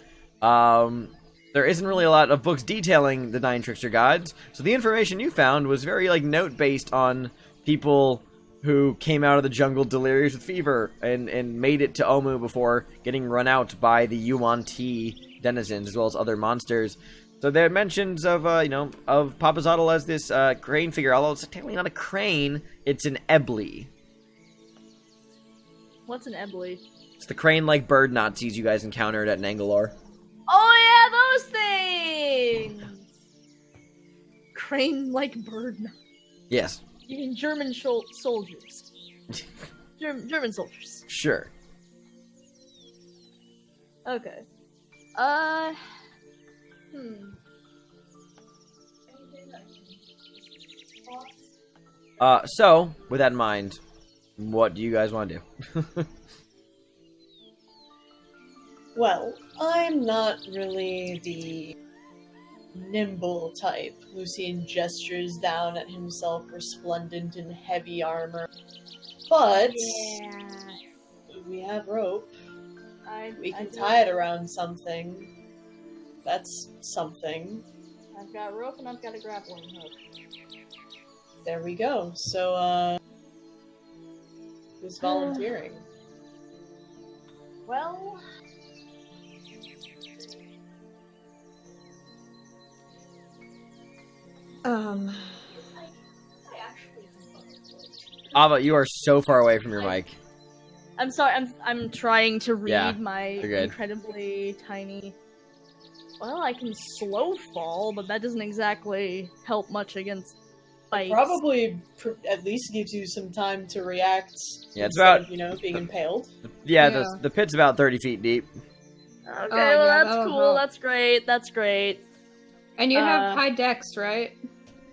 There isn't really a lot of books detailing the 9 trickster gods, so the information you found was very like note-based on people who came out of the jungle delirious with fever and made it to Omu before getting run out by the Yuan-Ti denizens as well as other monsters. So there are mentions of, of Papazadl as this crane figure, although it's technically not a crane, it's an ebly. What's an ebly? It's the crane-like bird Nazis you guys encountered at Nangalore. Oh yeah, those things! Crane-like bird. Yes. You mean German soldiers. German soldiers. Sure. Okay. So, with that in mind, what do you guys want to do? Well, I'm not really the nimble type. Lucian gestures down at himself resplendent in heavy armor. But Yeah. we have rope. We I can do. tie it around something. That's something. I've got rope and I've got a grappling hook. There we go. So, who's volunteering? Well, Ava, you are so far away from your mic. I'm sorry. I'm trying to read Yeah, my you're good. incredibly tiny. Well, I can slow fall, but that doesn't exactly help much against bites. Probably at least gives you some time to react. Yeah, it's instead about- of, being impaled. Yeah, Yeah. The pit's about 30 feet deep. Okay, Oh, well yeah, that's that'll cool. help. That's great. That's great. And you have Uh, high dex, right?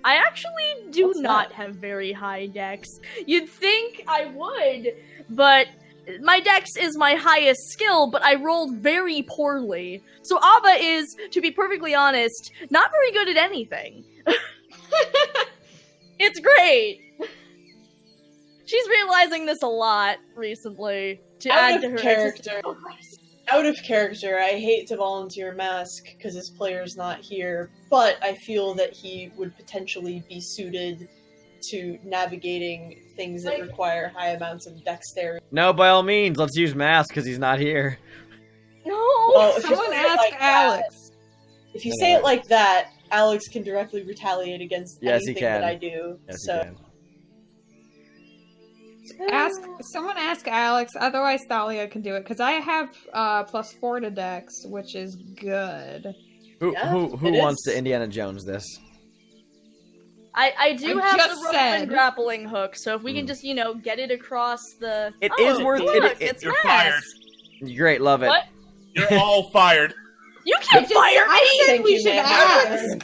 I actually do What's not that? have very high dex. You'd think I would, but my dex is my highest skill, but I rolled very poorly. So Ava is, to be perfectly honest, not very good at anything. It's great. She's realizing this a lot recently to add Out to of her character. Out of character, I hate to volunteer Mask because his player's not here, but I feel that he would potentially be suited to navigating things that require high amounts of dexterity. No, by all means, let's use Mask because he's not here. No, Well, if you Someone say it ask like that- Alex. If you say it like that, Alex can directly retaliate against Yes, he anything can. that I do. Yes, so you can. Someone ask Alex, otherwise Thalia can do it, because I have +4 to Dex, which is good. Who Yeah, who it wants is. to Indiana Jones this? I do I have just the rope said. and grappling hook, so if we can just, get it across the... It oh, is worth- look, it- it's You're mass. fired. Great, love it. What? You're all fired. You can't fire me! I said Thank we you, should ma'am.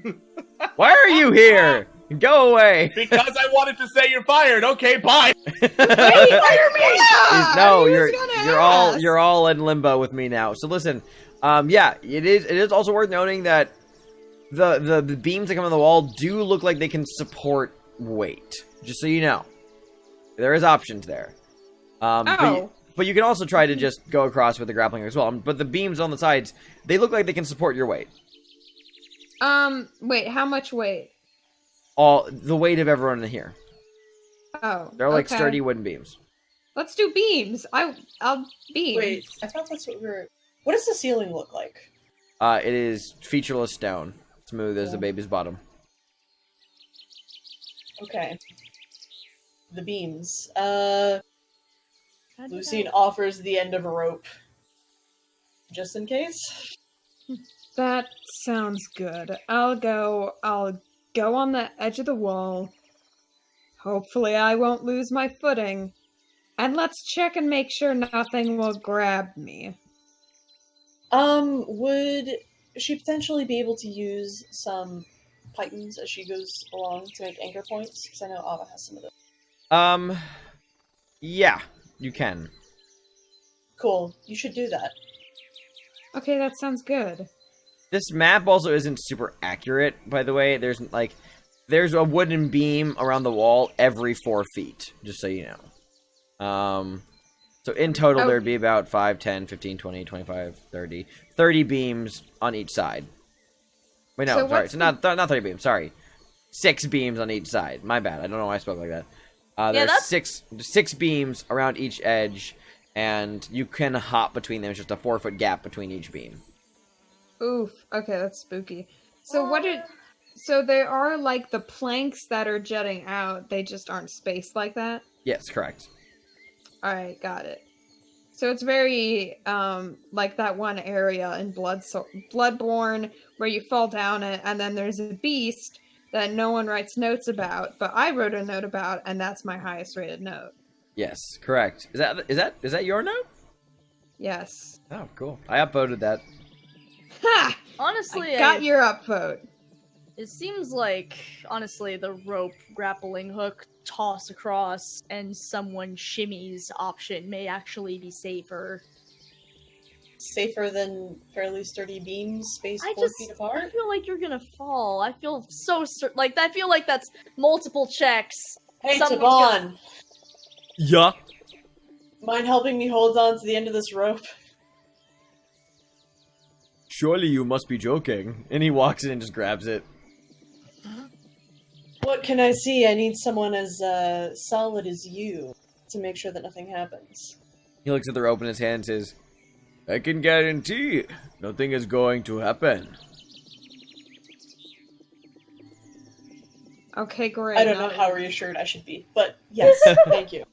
ask. Why are you here? Go away. Because I wanted to say you're fired. Okay, bye. Fire me! No, you're all in limbo with me now. So listen, yeah, it is also worth noting that the beams that come on the wall do look like they can support weight. Just so you know, there is options there. But you can also try to just go across with the grappling as well. But the beams on the sides, they look like they can support your weight. Wait, how much weight? All the weight of everyone in here. Oh, They're like okay. sturdy wooden beams. Let's do beams. I'll beam. wait, I thought that's what we were. What does the ceiling look like? It is featureless stone, smooth as the baby's bottom. Okay. The beams. How'd you Lucine know? offers the end of a rope. Just in case. That sounds good. I'll go on the edge of the wall. Hopefully I won't lose my footing. And let's check and make sure nothing will grab me. Would she potentially be able to use some pythons as she goes along to make anchor points? Because I know Ava has some of those. Yeah, you can. Cool. You should do that. Okay, that sounds good. This map also isn't super accurate, by the way. There's a wooden beam around the wall every 4 feet, just so you know. So in total, there'd be about 5, 10, 15, 20, 25, 30. 30 beams on each side. Wait, no, So sorry. what's So not 30 beams, sorry. 6 beams on each side. My bad. I don't know why I spoke like that. There's that's- six beams around each edge, and you can hop between them. It's just a 4-foot gap between each beam. Oof. Okay, that's spooky. So there are like the planks that are jutting out. They just aren't spaced like that. Yes, correct. All right, got it. So it's very like that one area in Bloodborne where you fall down it, and then there's a beast that no one writes notes about, but I wrote a note about, and that's my highest rated note. Yes, correct. Is that your note? Yes. Oh, cool. I upvoted that. Ha! Honestly, I got your upvote. it seems like, honestly, the rope grappling hook toss across and someone shimmies option may actually be safer. Safer than fairly sturdy beams spaced I 4 feet I apart? feel like you're gonna fall. I feel so I feel like that's multiple checks. Hey, Someone's Taban! Yeah. Mind helping me hold on to the end of this rope? Surely you must be joking. And he walks in and just grabs it. What can I see? I need someone as solid as you to make sure that nothing happens. He looks at the rope in his hand and says, I can guarantee nothing is going to happen. Okay, great. I don't know how reassured I should be, but yes, thank you.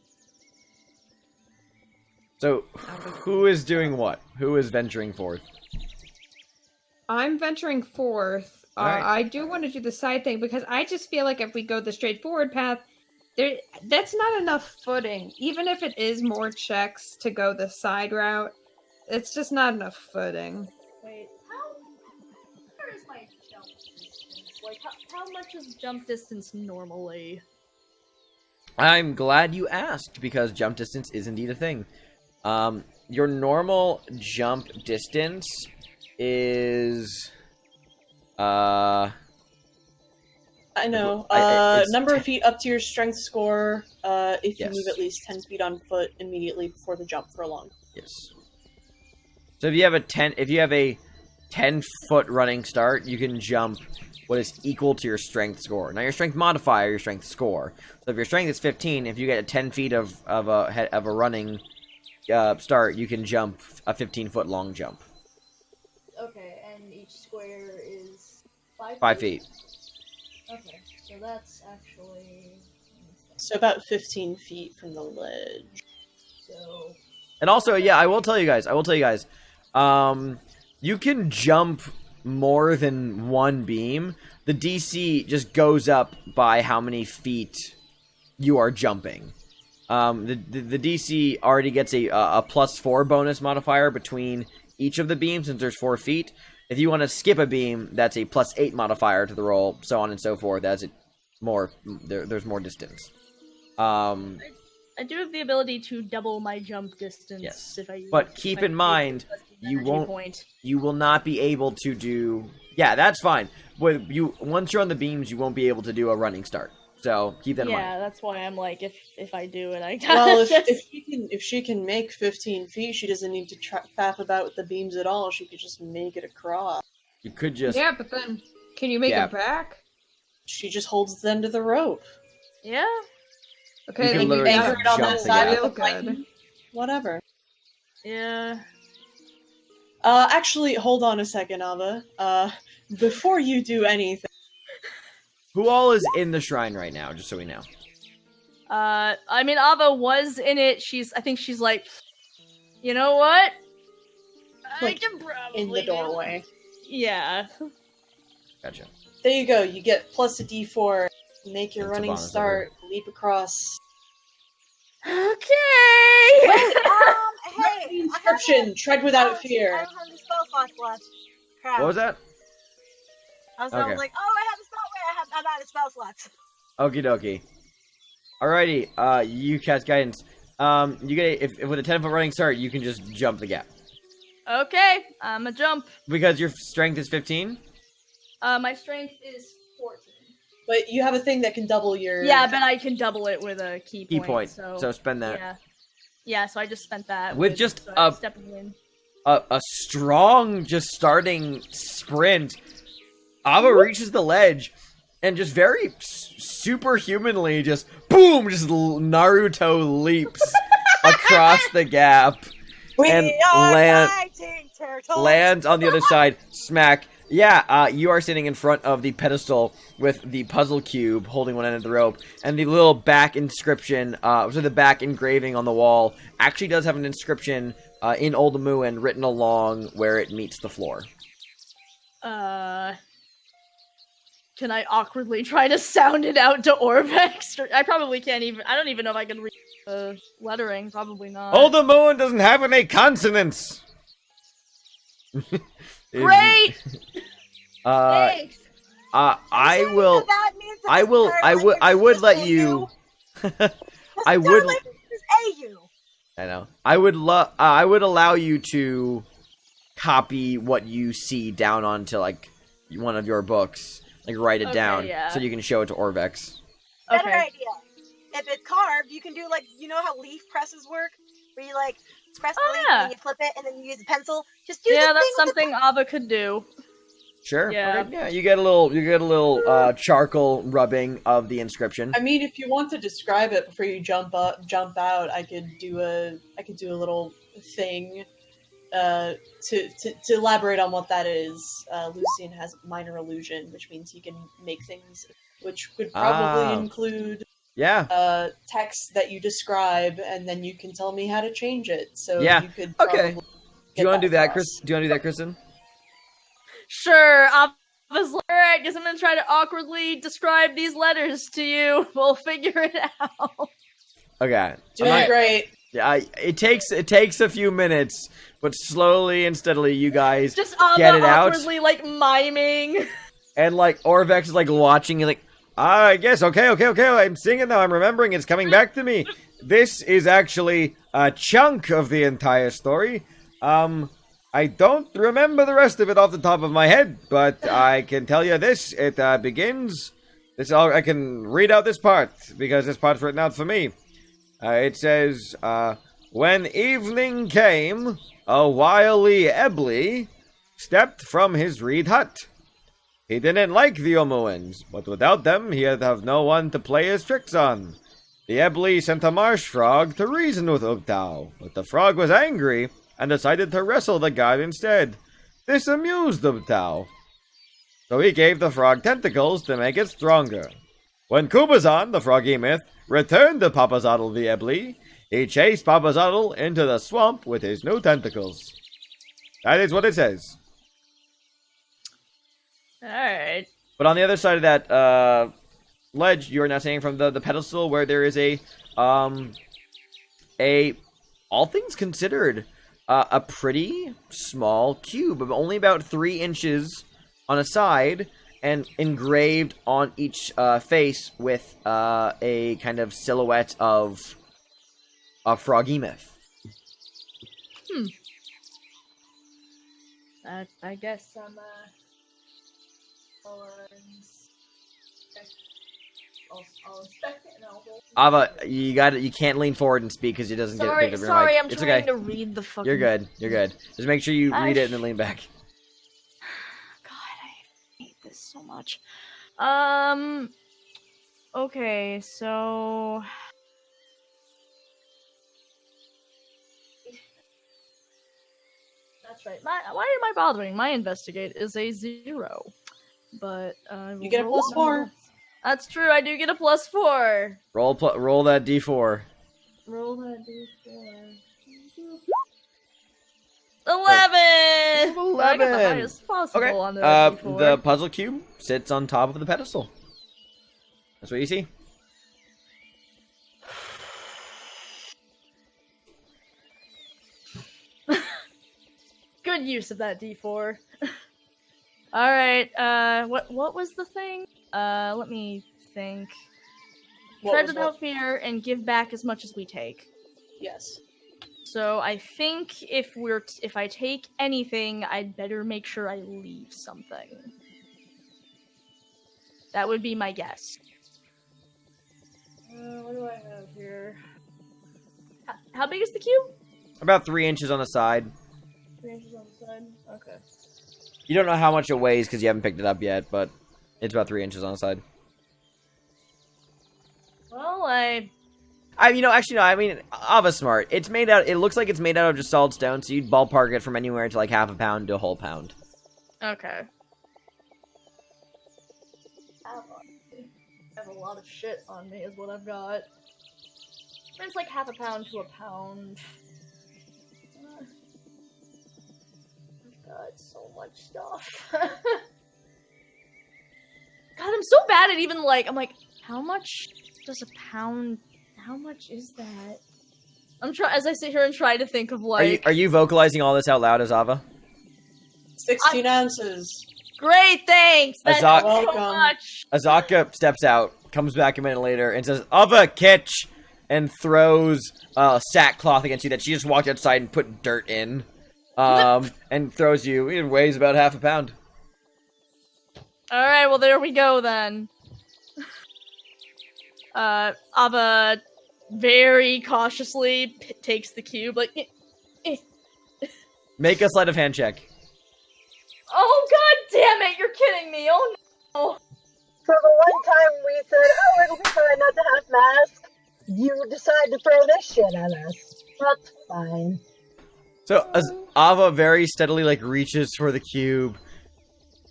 So, who is doing what? Who is venturing forth? I'm venturing forth. Alright. I do want to do the side thing because I just feel like if we go the straightforward path, that's not enough footing. Even if it is more checks to go the side route, it's just not enough footing. Wait, where is my jump distance? Like, how much is jump distance normally? I'm glad you asked, because jump distance is indeed a thing. Your normal jump distance is... I know. It's Number of feet up to your strength score, if you Yes. move at least 10 feet on foot immediately before the jump for a long. Yes. So if you have a 10-foot running start, you can jump what is equal to your strength score. Now your strength modifier, your strength score. So if your strength is 15, if you get 10 feet of a running start, you can jump a 15-foot long jump. Okay, and each square is 5 feet. Okay, so that's actually... So about 15 feet from the ledge. So... And also, yeah, I will tell you guys, you can jump more than one beam. The DC just goes up by how many feet you are jumping. The DC already gets a +4 bonus modifier between each of the beams since there's 4 feet. If you want to skip a beam, that's a +8 modifier to the roll, so on and so forth. As it there's more distance. I do have the ability to double my jump distance. Yes, if I but keep in mind you will not be able to do. Yeah, that's fine. But once you're on the beams, you won't be able to do a running start. So keep that in mind. Yeah, that's why I'm like, if I do it, I well, if she can make 15 feet, she doesn't need to faff about with the beams at all. She could just make it across. You could just but then can you make it back? She just holds the end of the rope. Yeah. Okay, you can then literally you anchor it on that side feel of the plank. good. Whatever. Yeah. Actually, hold on a second, Ava. Before you do anything. Who all is in the shrine right now, just so we know? I mean, Ava was in it. I think she's like, you know what? Like, I can probably in the doorway. Yeah. Gotcha. There you go. You get plus a D4. Make your That's a running bonus, start. Leap across. Okay. Hey, Inscription. Tread without fear. I don't have the spell slots left. Crap. What was that? I was Okay. like, oh, I have a spell. Wait, I'm out of spell slots. Okie dokie. Alrighty, you cast guidance. You get if with a 10-foot running start, you can just jump the gap. Okay, I'm a jump. Because your strength is 15? My strength is 14. But you have a thing that can double your... Yeah, but I can double it with a key point. So spend that. Yeah. Yeah, so I just spent that. With just stepping in. A strong, just starting sprint, Ava reaches the ledge and just very superhumanly just boom, just Naruto leaps across the gap and lands on the other side. Smack. Yeah, you are sitting in front of the pedestal with the puzzle cube holding one end of the rope, and the little back inscription, so the back engraving on the wall actually does have an inscription in Oldamuan written along where it meets the floor. Can I awkwardly try to sound it out to Orvex? I probably can't even. I don't even know if I can read the lettering. Probably not. Oldamuan doesn't have any consonants. Great. Thanks. I would let you. I would. I know. I would allow you to copy what you see down onto like one of your books, like write it down, so you can show it to Orvex. Better idea. If it's carved, you can do like how leaf presses work, where you like press the leaf and then you flip it and then you use a pencil. Just do that's something Ava could do. Sure. Yeah. Okay. Yeah. You get a little charcoal rubbing of the inscription. I mean, if you want to describe it before you jump out, I could do a little thing to elaborate on what that is. Lucian has minor illusion, which means he can make things, which would probably include text that you describe, and then you can tell me how to change it. So you could do you want to do that, Chris? Do you want to do that, Kristen? Sure. I was like, alright, guess I'm gonna try to awkwardly describe these letters to you. We'll figure it out. Okay. Doing great. Yeah, it takes a few minutes, but slowly and steadily you guys just get it out. Awkwardly like miming. And like Orvex is like watching you like, I guess, okay, I'm seeing it now, I'm remembering, it's coming back to me. This is actually a chunk of the entire story. I don't remember the rest of it off the top of my head, but I can tell you this, it begins, I can read out this part, because this part's written out for me. It says, when evening came, a wily Ebly stepped from his reed hut. He didn't like the Omoans, but without them, he'd have no one to play his tricks on. The Ebly sent a marsh frog to reason with Ubtao, but the frog was angry and decided to wrestle the god instead. This amused Ubtao, so he gave the frog tentacles to make it stronger. When Kubazan, the froggy myth, returned to Papazotl the Ebly, he chased Papazotl into the swamp with his new tentacles. That is what it says. Alright. But on the other side of that ledge, you are now standing from the pedestal where there is a all things considered, a pretty small cube of only about 3 inches on a side, and engraved on each face with a kind of silhouette of a froggy myth. I guess I'm I'll inspect it and I'll roll. Ava, you can't lean forward and speak because it doesn't get picked up your mic. I'm It's trying okay. to read the fucking... You're good. Just make sure you read it and then lean back. God, I hate this so much. Okay, so... That's right. Why am I bothering? My investigate is a 0. But, You get a +4. That's true, I do get a +4. Roll that d4. Roll that d4. 11! 11! I got the highest possible Okay. on the d4. The puzzle cube sits on top of the pedestal. That's what you see. Good use of that d4. Alright, what was the thing? Let me think. Tread without fear and give back as much as we take. Yes. So I think if I take anything, I'd better make sure I leave something. That would be my guess. What do I have here? How big is the cube? About 3 inches on the side. 3 inches on the side? Okay. You don't know how much it weighs because you haven't picked it up yet, but it's about 3 inches on the side. Well, Ava's smart. It's made out. It looks like it's made out of just solid stone, so you'd ballpark it from anywhere to like half a pound to a whole pound. Okay. I have a lot of shit on me, is what I've got. It's like half a pound to a pound. I've got so much stuff. God, I'm so bad at even I'm like, how much does a pound? How much is that? As I sit here and try to think of Are you vocalizing all this out loud, as Ava? 16 ounces. Great, thanks! That's so much! Azaka steps out, comes back a minute later, and says, Ava, catch! And throws sackcloth against you that she just walked outside and put dirt in. And throws you. It weighs about half a pound. Alright, well there we go then. Ava very cautiously takes the cube, Make a sleight of hand check. Oh god damn it, you're kidding me, oh no! So the one time we said, oh, it'll be fine not to have masks, you decide to throw this shit at us. That's fine. So, as Ava very steadily, reaches for the cube,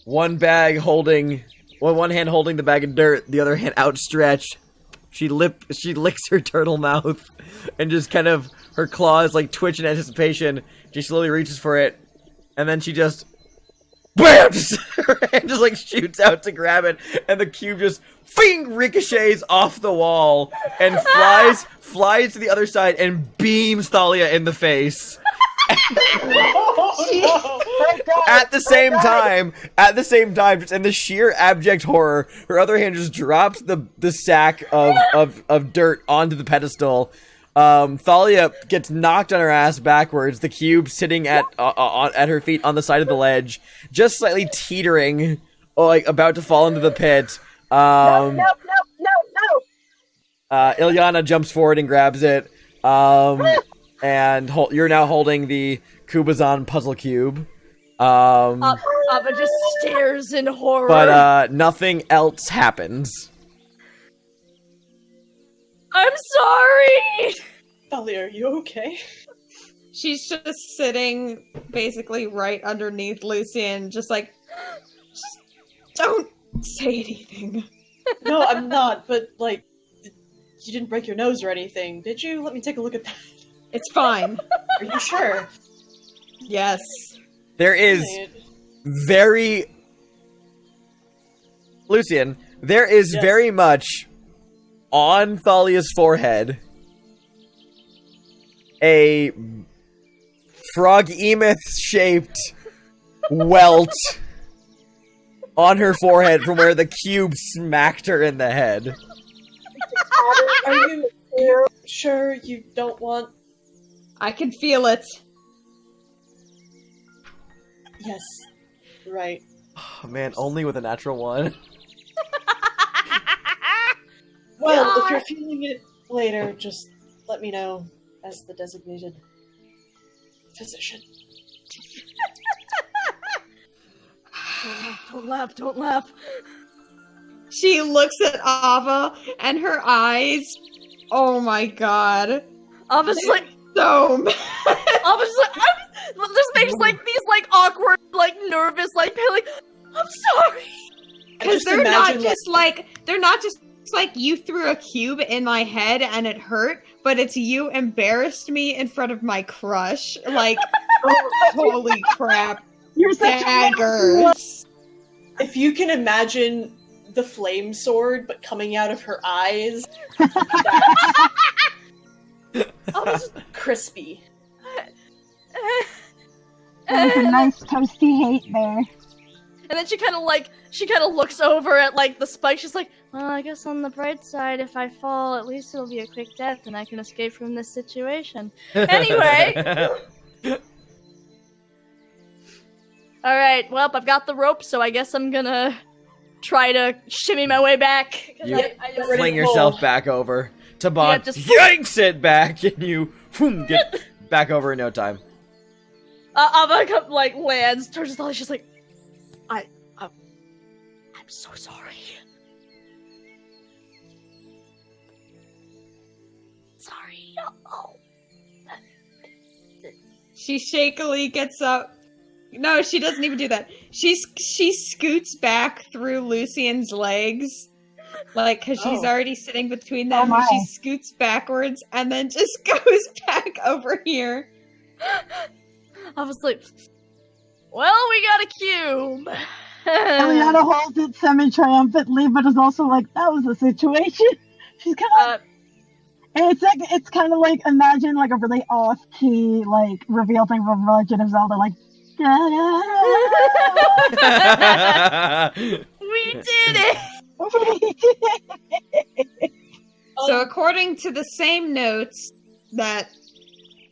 one hand holding the bag of dirt, the other hand outstretched, she licks her turtle mouth, and just kind of, her claws, twitch in anticipation. She slowly reaches for it, and then she just, BAM! Her hand just, shoots out to grab it, and the cube just, ricochets off the wall, and flies to the other side, and beams Thalia in the face. At the same time, just in the sheer abject horror, her other hand just drops the sack of dirt onto the pedestal. Thalia gets knocked on her ass backwards, the cube sitting at her feet on the side of the ledge, just slightly teetering, about to fall into the pit. No. Ilyana jumps forward and grabs it. And you're now holding the Kubazan puzzle cube. Ava just stares in horror. But nothing else happens. I'm sorry! Thalia, are you okay? She's just sitting basically right underneath Lucian, just don't say anything. No, I'm not, but, like, you didn't break your nose or anything, did you? Let me take a look at that. It's fine. Are you sure? Yes. There is Lucian, there is very much on Thalia's forehead a frog-emoth-shaped welt on her forehead from where the cube smacked her in the head. Are you sure you don't want... I can feel it. Yes. Right. Oh man, only with a natural one. Well, if you're feeling it later, just let me know as the designated physician. Don't laugh, don't laugh. She looks at Ava, and her eyes. Oh my god. Ava's like, so. Ava's like, this makes like these like awkward, like nervous, like I'm sorry. Because they're not just like you threw a cube in my head and it hurt, but it's you embarrassed me in front of my crush. Like, holy crap. You're such daggers. If you can imagine the flame sword, but coming out of her eyes, that's crispy. There's a nice toasty hate there. And then she kind of looks over at like the spike. She's like, well, I guess on the bright side, if I fall, at least it'll be a quick death and I can escape from this situation. Anyway. Alright, well, I've got the rope, so I guess I'm gonna try to shimmy my way back. You fling yourself back over. Taban yanks it back, and you get back over in no time. Ava like lands, turns to Thalia, she's like, I'm so sorry. Sorry. Oh. She shakily gets up. No, she doesn't even do that. She scoots back through Lucian's legs, like, because she's already sitting between them. Oh she scoots backwards and then just goes back over here. I was like, well, we got a cube. Eliana holds it semi-triumphantly, but is also like, that was the situation. She's kind of... it's kind of like, imagine like a really off-key, like, reveal thing from Legend of Zelda, like, we did it! So according to the same notes that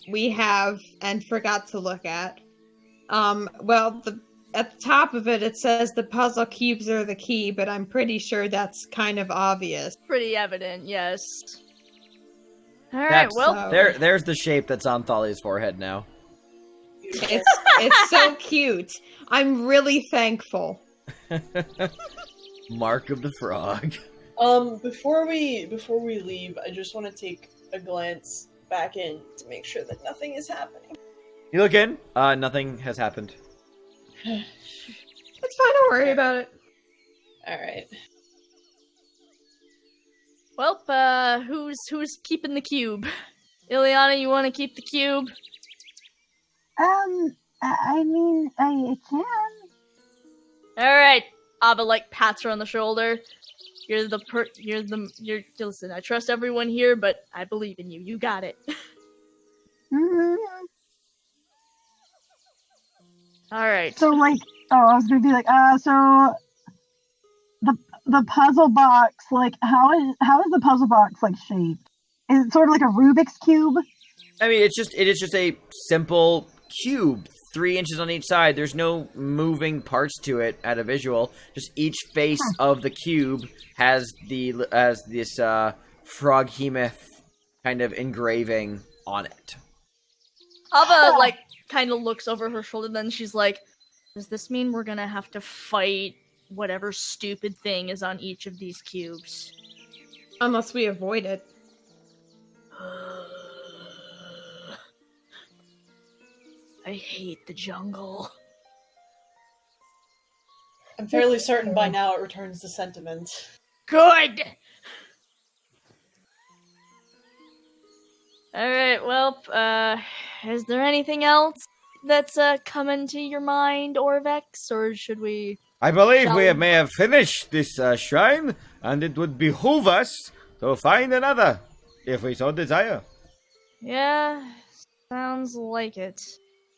we have and forgot to look at, at the top of it says the puzzle cubes are the key, but I'm pretty sure that's kind of obvious. Pretty evident, yes. Alright, well... There's the shape that's on Thalia's forehead now. It's so cute. I'm really thankful. Mark of the frog. Before we leave, I just want to take a glance back in to make sure that nothing is happening. You look in. Nothing has happened. It's fine, don't worry about it. Alright. Well, who's keeping the cube? Ileana, you want to keep the cube? I mean, I can. Alright. Ava, like, pats her on the shoulder. Listen, I trust everyone here, but I believe in you. You got it. Mm-hmm. Alright. So, like, I was gonna be like, so the puzzle box, like, how is the puzzle box, like, shaped? Is it sort of like a Rubik's Cube? I mean, it is just a simple cube, 3 inches on each side. There's no moving parts to it at a visual. Just each face of the cube has this frog-hemoth kind of engraving on it. Ava, like, kind of looks over her shoulder, then she's like, does this mean we're gonna have to fight whatever stupid thing is on each of these cubes? Unless we avoid it. I hate the jungle. I'm fairly certain by now it returns to sentiment. Good! Alright, well, is there anything else that's coming to your mind, Orvex, or should we... I believe Shall we we- may have finished this shrine, and it would behoove us to find another, if we so desire. Yeah, sounds like it.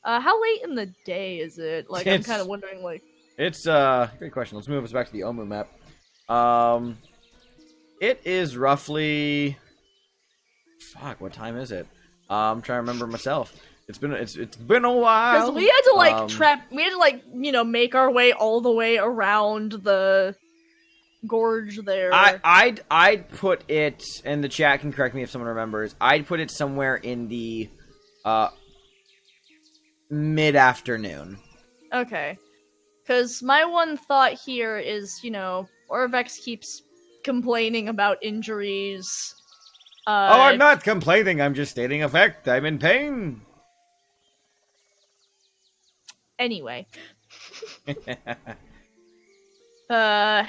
How late in the day is it? Like, I'm It's- kind of wondering, like... It's, great question. Let's move us back to the Omu map. It is roughly... Fuck, what time is it? I'm trying to remember myself. It's been a while. Because we had to, like, make our way all the way around the gorge there. I'd put it, and the chat can correct me if someone remembers, I'd put it somewhere in the, mid-afternoon. Okay. Because my one thought here is, Orvex keeps complaining about injuries. I'm not complaining, I'm just stating a fact. I'm in pain. Anyway. I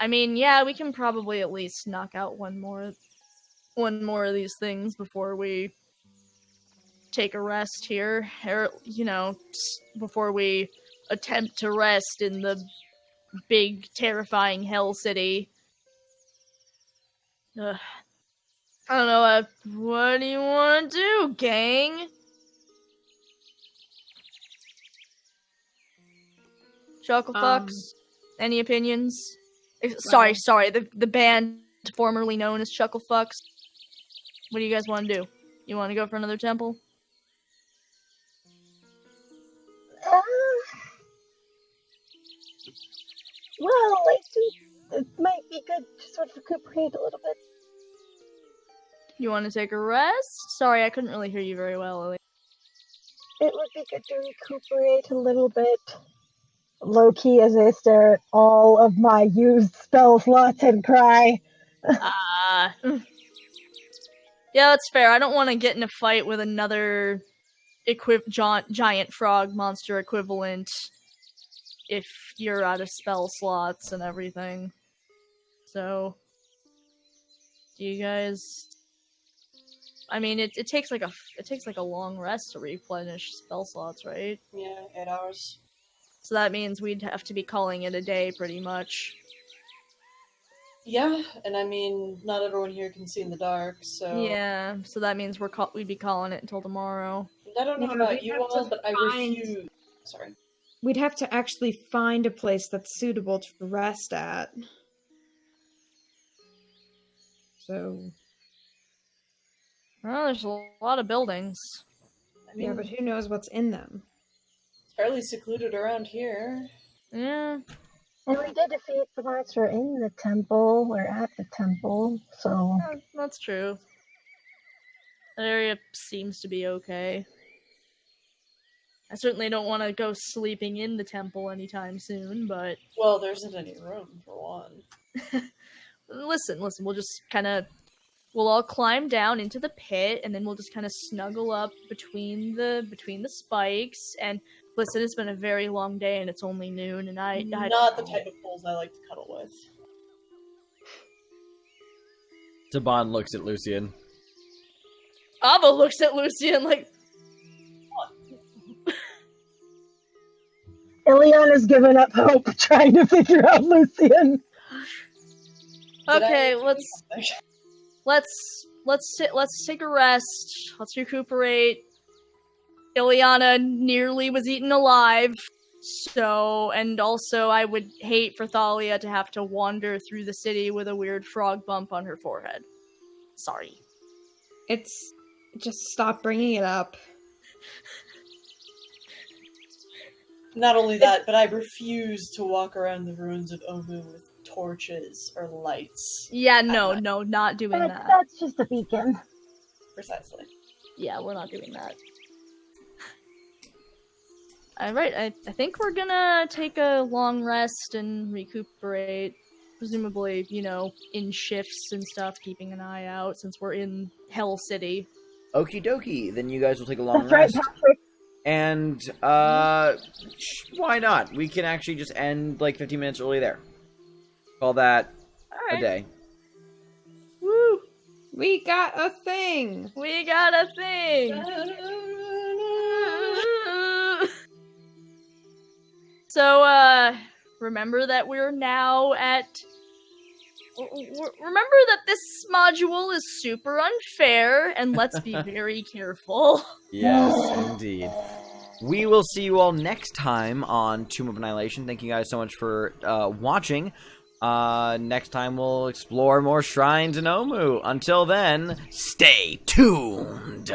mean, yeah, we can probably at least knock out one more of these things before we take a rest here. Or, before we attempt to rest in the big, terrifying Hell City. I don't know, what do you want to do, gang? Chucklefucks, any opinions? Sorry, the band formerly known as Chucklefucks. What do you guys want to do? You want to go for another temple? Well, I think it might be good to sort of recuperate a little bit. You want to take a rest? Sorry, I couldn't really hear you very well, Lily. It would be good to recuperate a little bit. Low-key as I stare at all of my used spell slots and cry. Yeah, that's fair. I don't want to get in a fight with another giant frog monster equivalent if you're out of spell slots and everything. So, do you guys... I mean, it takes like a long rest to replenish spell slots, right? Yeah, 8 hours. So that means we'd have to be calling it a day, pretty much. Yeah, and I mean, not everyone here can see in the dark, so... Yeah, so that means we'd be calling it until tomorrow. I don't know Yeah, about we'd you have all, to but I find- refuse... Sorry. We'd have to actually find a place that's suitable to rest at. So, Well, there's a lot of buildings. I mean, yeah, but who knows what's in them? it's fairly secluded around here. Yeah. And we did defeat the monster in the temple, or at the temple, so... That's true. That area seems to be okay. I certainly don't want to go sleeping in the temple anytime soon, but... Well, there isn't any room, for one. Listen, we'll just kind of... We'll all climb down into the pit, and then we'll just kind of snuggle up between the spikes, and... Listen, it's been a very long day, and it's only noon, and I Not the type of poles I like to cuddle with. Taban looks at Lucian. Ava looks at Lucian like... Ileana's given up hope trying to figure out Lucian. Okay, let's take a rest. Let's recuperate. Ileana nearly was eaten alive. So, and also I would hate for Thalia to have to wander through the city with a weird frog bump on her forehead. Sorry. It's... Just stop bringing it up. Not only that, but I refuse to walk around the ruins of Omu with torches or lights. Yeah, no, not doing that. That's just a beacon. Precisely. Yeah, we're not doing that. Alright, I think we're gonna take a long rest and recuperate. presumably, you know, in shifts and stuff, keeping an eye out since we're in Hell City. Okie dokie. Then you guys will take a long That's right, rest. Patrick. And, why not? We can actually just end, like, 15 minutes early there. Call that a day. Woo! We got a thing! We got a thing! So, remember that we're now at... Remember that this module is super unfair, and let's be very careful. Yes, indeed. We will see you all next time on Tomb of Annihilation. Thank you guys so much for watching. Next time we'll explore more shrines in Omu. Until then, stay tuned!